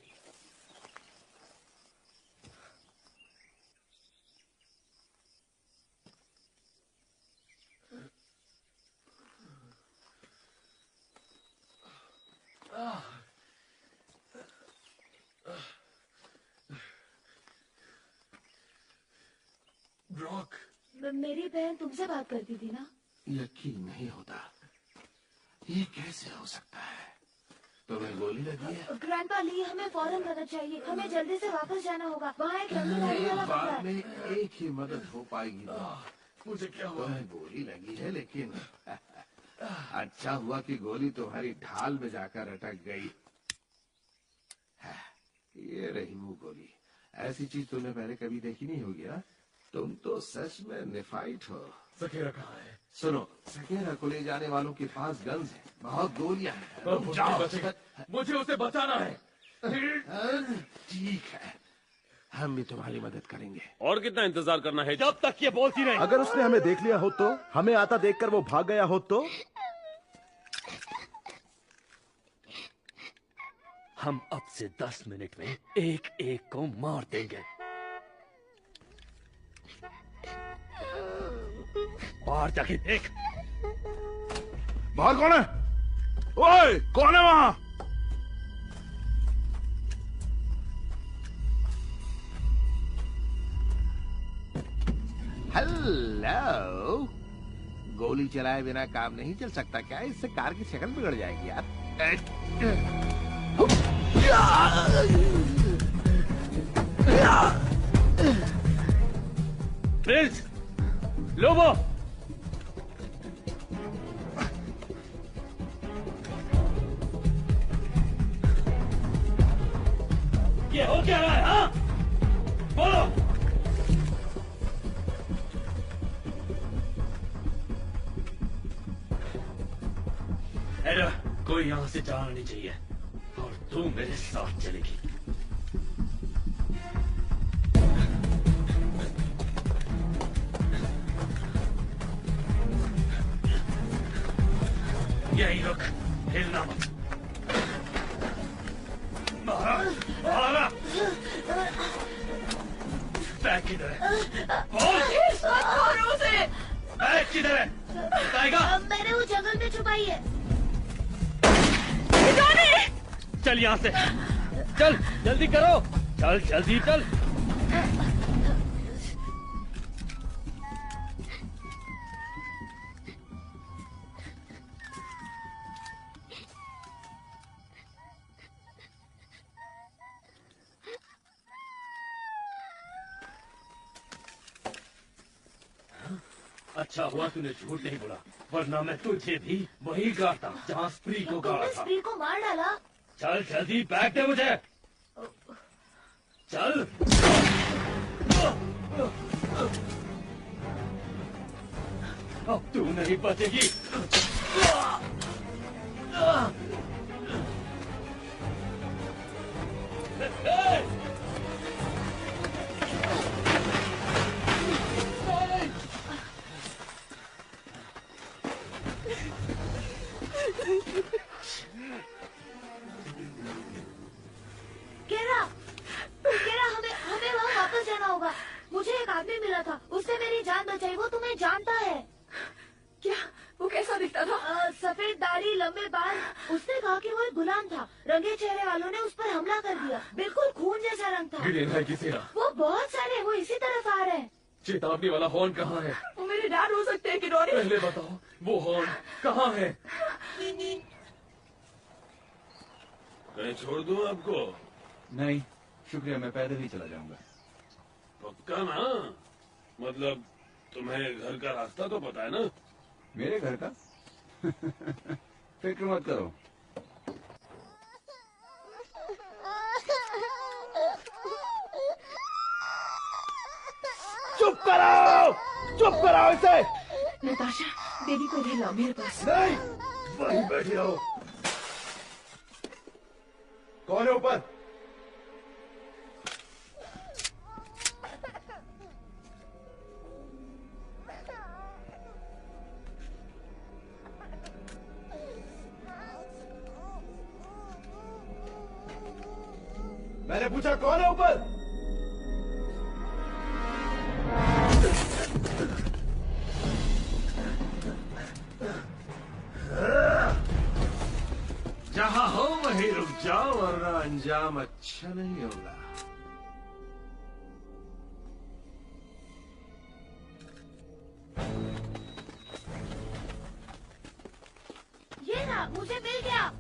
ब्रॉक, मेरी बहन तुमसे बात करती थी ना? यकीन नहीं होता, ये कैसे हो सकता है? तुम्हें गोली लगी है? ग्रैंडपा ली, हमें फौरन मदद चाहिए। हमें जल्दी से वापस जाना होगा। वहाँ एक रंगीन गाड़ी वाला बंदा बाद है। में एक ही मदद हो पाएगी। मुझे क्या हुआ? तुम्हें गोली लगी है, लेकिन अच्छा हुआ कि गोली तुम्हारी ढाल में जाकर अटक गई। ये रही मुंह गोली। ऐसी चीज तुमने पहले कभी देखी नहीं होगी ना? तुम तो सच में निफाइट हो। सकेरा कहाँ है? सुनो, सकेरा को ले जाने वालों के पास गन्स हैं, बहुत गोलियां हैं। अब मुझे बचेगा, मुझे उसे बचाना है। ठीक है, हम भी तुम्हारी मदद करेंगे। और कितना इंतजार करना है? जब तक ये बोलती रहे। अगर उसने हमें देख लिया हो तो, हमें आता देखकर वो भाग गया हो तो? हम अब से 10 मिनट में एक एक को मार देंगे। बाहर जाके देख। बाहर कौन है? ओए, कौन है वहां? हेलो। गोली चलाए बिना काम नहीं चल सकता क्या? इससे कार की शक्ल बिगड़ जाएगी यार। प्रिंस, लोबो, ये हो क्या रहा है? हाँ, बोलो। कोई यहाँ से जाना नहीं चाहिए और तू मेरे साथ चलेगी। यही रुक, हिलना मत। मारा बैग किधर है? बैग किधर है? बताएगा? मैंने वो जंगल में छुपाई है। चल यहाँ से, चल जल्दी करो, चल जल्दी चल। अच्छा हुआ तूने झूठ नहीं बोला, वरना मैं तुझे भी वही गाता जहाँ स्त्री को गाड़ा था। स्त्री को मार डाला। चल जल्दी बैग दे मुझे, चल। अब तू नहीं बचेगी। हमें वहाँ वापस जाना होगा। मुझे एक आदमी मिला था, उसने मेरी जान बचाई। वो तुम्हें जानता है क्या? वो कैसा दिखता था? सफेद दाढ़ी, लंबे बाल। उसने कहा कि वो एक गुलाम था। रंगे चेहरे वालों ने उस पर हमला कर दिया। बिल्कुल खून जैसा रंग था। है किसी ना? वो बहुत सारे, वो इसी तरफ आ रहे हैं। चेतावनी वाला हॉर्न कहाँ है? वो मेरे डैड हो सकते हैं किरोनी। पहले बताओ वो हॉर्न कहाँ है? कहीं छोड़ दूं आपको? नहीं शुक्रिया, मैं पैदल ही चला जाऊंगा। पक्का ना? मतलब तुम्हें घर का रास्ता तो पता है ना? मेरे घर का? फिक्र मत करो। चुप कराओ, चुप कराओ इसे। नताशा, बेबी को इधर लाओ मेरे पास। नहीं, वहीं बैठी रहो। कौन है ऊपर? मैंने पूछा कौन है ऊपर? जहाँ हो वहीं रुक जाओ वरना अंजाम अच्छा नहीं होगा। ये ना, मुझे मिल गया।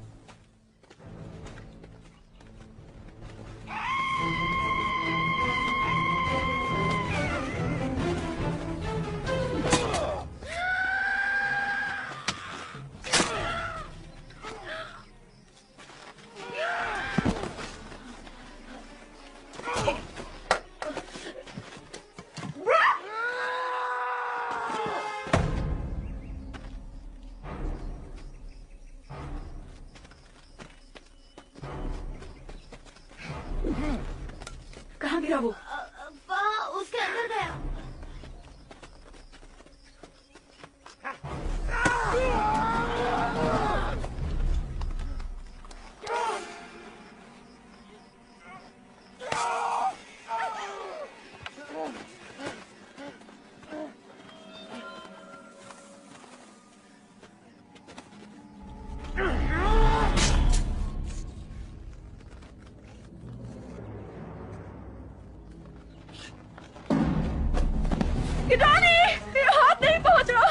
कहाँ गिरा वो? वहाँ उसके अंदर गया। गिरानी, मेरा हाथ नहीं पहुंच रहा।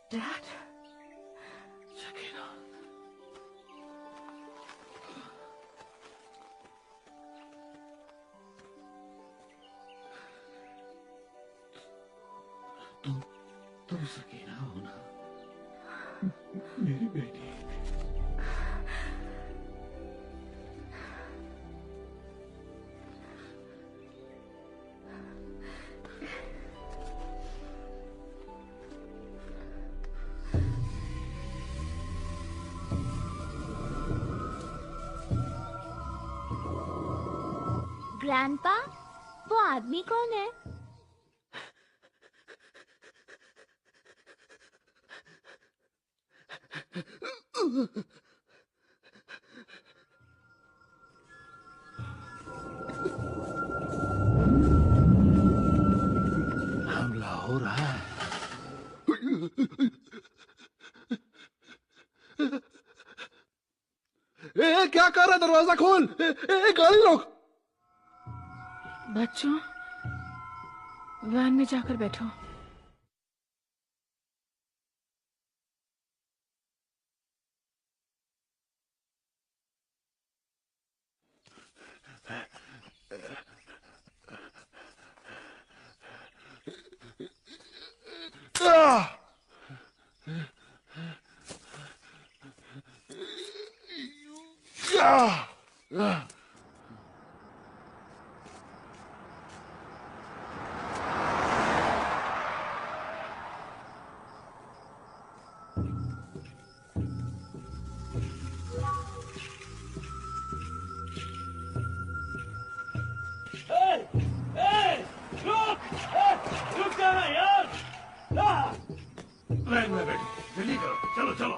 Dad? सकीना, तुम सकीना हो ना, मेरी बेटी। ग्रैंडपा, वो आदमी कौन है? हमला हो रहा है। क्या कर रहा है? दरवाजा खोल। गाड़ी रोक। बच्चों, वैन में जाकर बैठो। रुक जाना यार। वैन में बैठो, जल्दी करो, चलो चलो।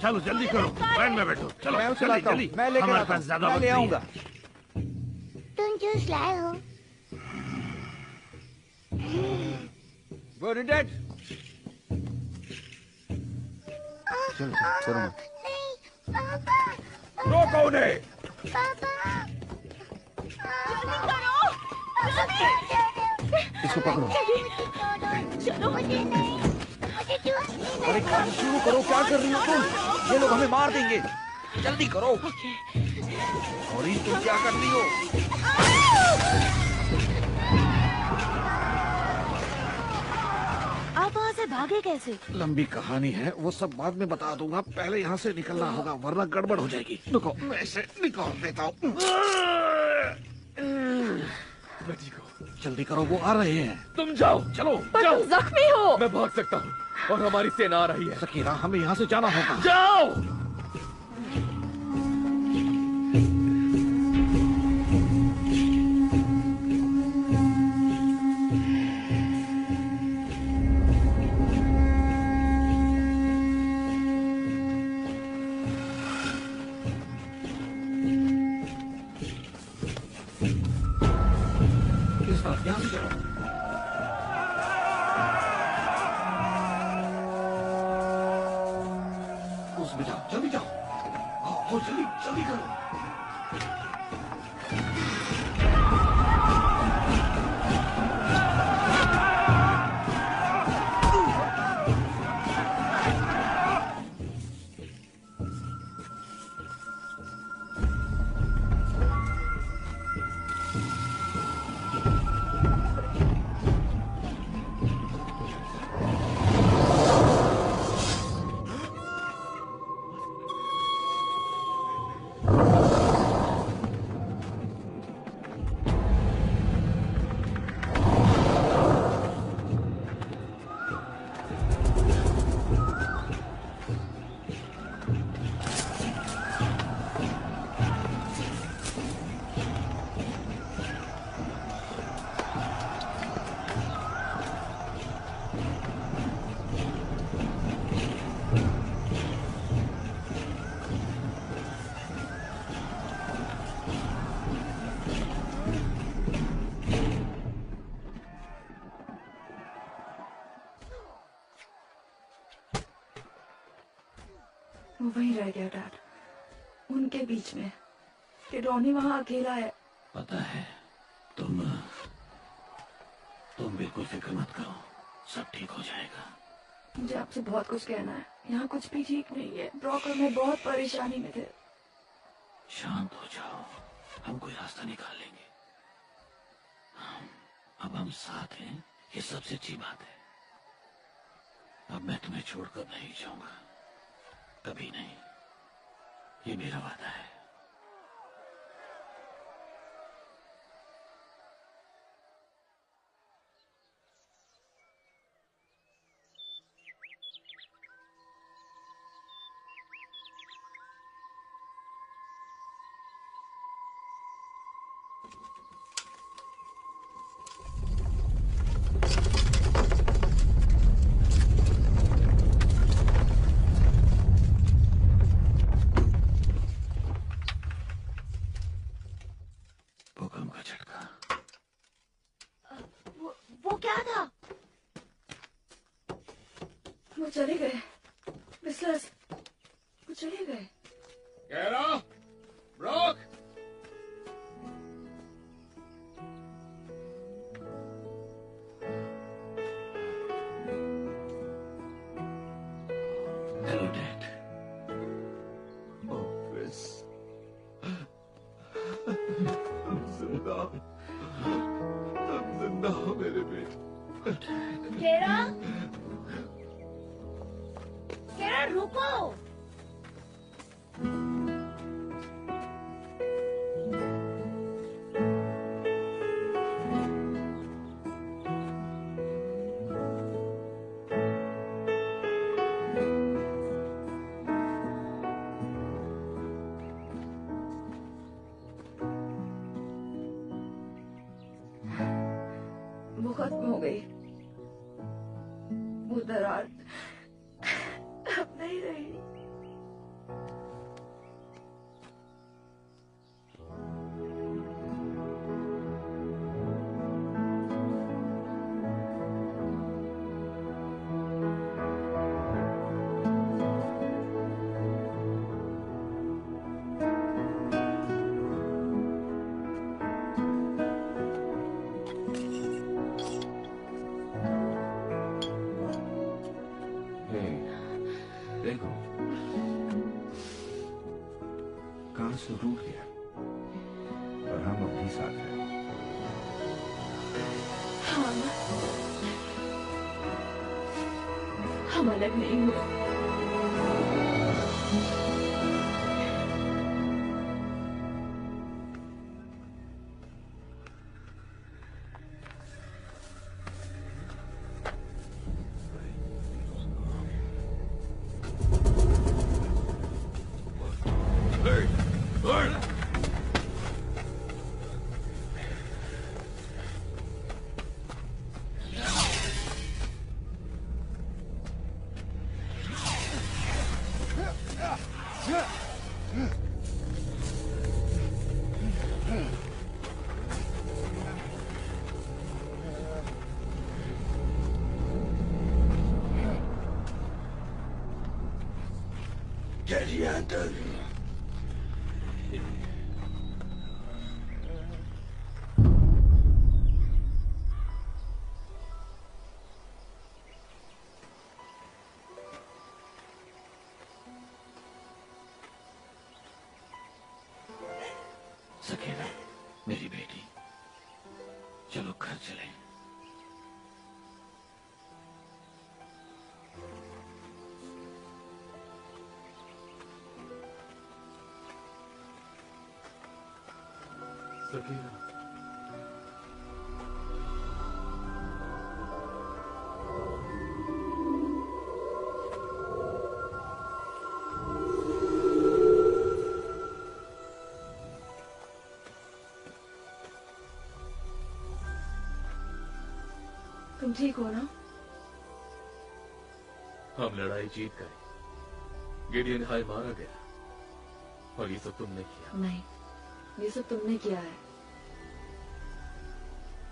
चलो जल्दी करो, वैन में बैठो, चलो मैं उसे जल्दी लाता हूं, जल्दी। मैं लेकर हमारे आता पास हूं, ज्यादा मैं वक्त ले नहीं आऊंगा। है। तुम जूस लाए हो? बर्नाडेट, चलो करो मत। रोको उन्हें। इसको पकड़ो। चलो, मुझे नहीं, मुझे जूस नहीं अरे काम शुरू करो, क्या कर रही हो तुम? ये लोग हमें मार देंगे। जल्दी करो। और ये तुम क्या कर रही हो? आप वहाँ से भागे कैसे? लंबी कहानी है, वो सब बाद में बता दूंगा। पहले यहाँ से निकलना होगा, वरना गड़बड़ हो जाएगी। रुको, मैं इसे निकाल देता हूँ। बेटी को जल्दी करो, वो आ रहे हैं। तुम जाओ, चलो पर जाओ। तुम जख्मी हो। मैं भाग सकता हूँ और हमारी सेना आ रही है। सकीना, हमें यहाँ से जाना होगा। जाओ। यहाँ से चलो। उसमें जाओ, जल्दी जाओ। आओ जल्दी जल्दी करो। वो वहीं रह गया डैड, उनके बीच में। टेडोनी वहाँ अकेला है। पता है, तुम बिल्कुल फिक्र मत करो, सब ठीक हो जाएगा। मुझे आपसे बहुत कुछ कहना है। यहाँ कुछ भी ठीक नहीं है। ब्रॉक और मैं बहुत परेशानी में थे। शांत हो जाओ, हम कोई रास्ता निकाल लेंगे। अब हम साथ हैं, ये सबसे अच्छी बात है। अब मैं तुम्हें छोड़कर नहीं जाऊंगा, कभी नहीं, ये मेरा वादा है। वो चले गए, मिस्टर्स, वो चले गए। कैरा, ब्रॉक, हेलो डैड। ऑफिस, तुम जिंदा हो मेरे बेटे। केरा, केरा रुको। वो खत्म हो गई, वो दरार अब नहीं रही। देखो, कार से रूठ गया और हम अपनी साथ हैं। हम अलग नहीं हुए। डैडी एंटन। सकेरा, मेरी बेटी, चलो घर चलें। सकीना, तुम ठीक हो ना? हम लड़ाई जीत गए। गिडियन हाई मारा गया और ये सब तुमने किया। नहीं, ये सब तुमने किया है।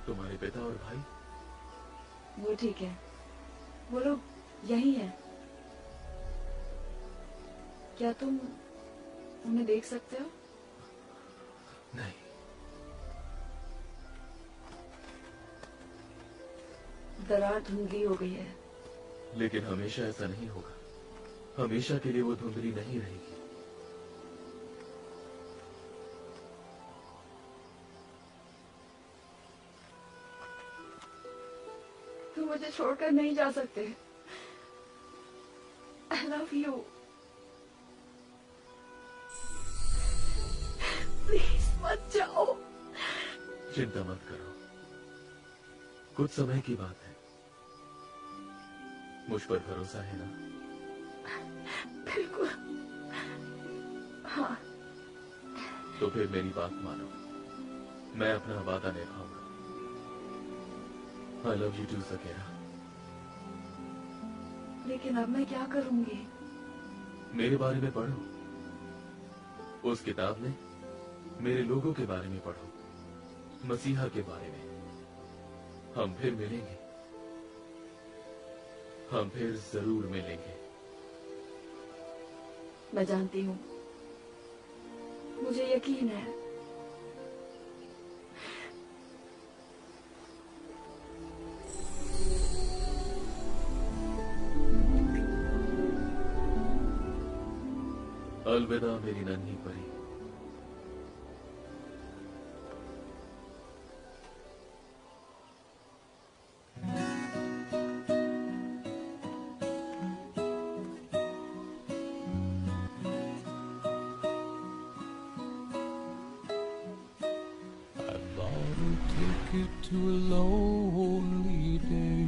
तुम्हारे पिता और भाई? वो ठीक है, वो लोग यही है। क्या तुम उन्हें देख सकते हो? नहीं। दरार धुंधली हो गई है। लेकिन हमेशा ऐसा नहीं होगा। हमेशा के लिए वो धुंधली नहीं रहेगी। तुम मुझे छोड़कर नहीं जा सकते। I love you. प्लीज मत जाओ। चिंता मत करो, कुछ समय की बात है। मुझ पर भरोसा है ना? बिल्कुल। हाँ। तो फिर मेरी बात मानो, मैं अपना वादा निभाऊंगा। I love you too, सकेरा। लेकिन अब मैं क्या करूंगी? मेरे बारे में पढ़ो। उस किताब में मेरे लोगों के बारे में पढ़ो, मसीहा के बारे में। हम फिर मिलेंगे, हम फिर जरूर मिलेंगे। मैं जानती हूँ, मुझे यकीन है। अलविदा मेरी नन्ही परी। To a lonely day,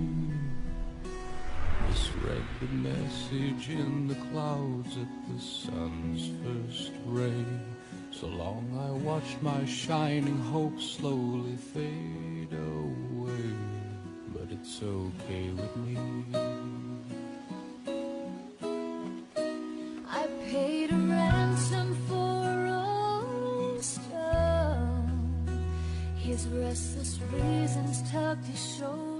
misread the message in the clouds at the sun's first ray. So long I watched my shining hope slowly fade away, but it's okay with me. I paid a ransom for a rolling stone. His restless reasons tugged his shoulder.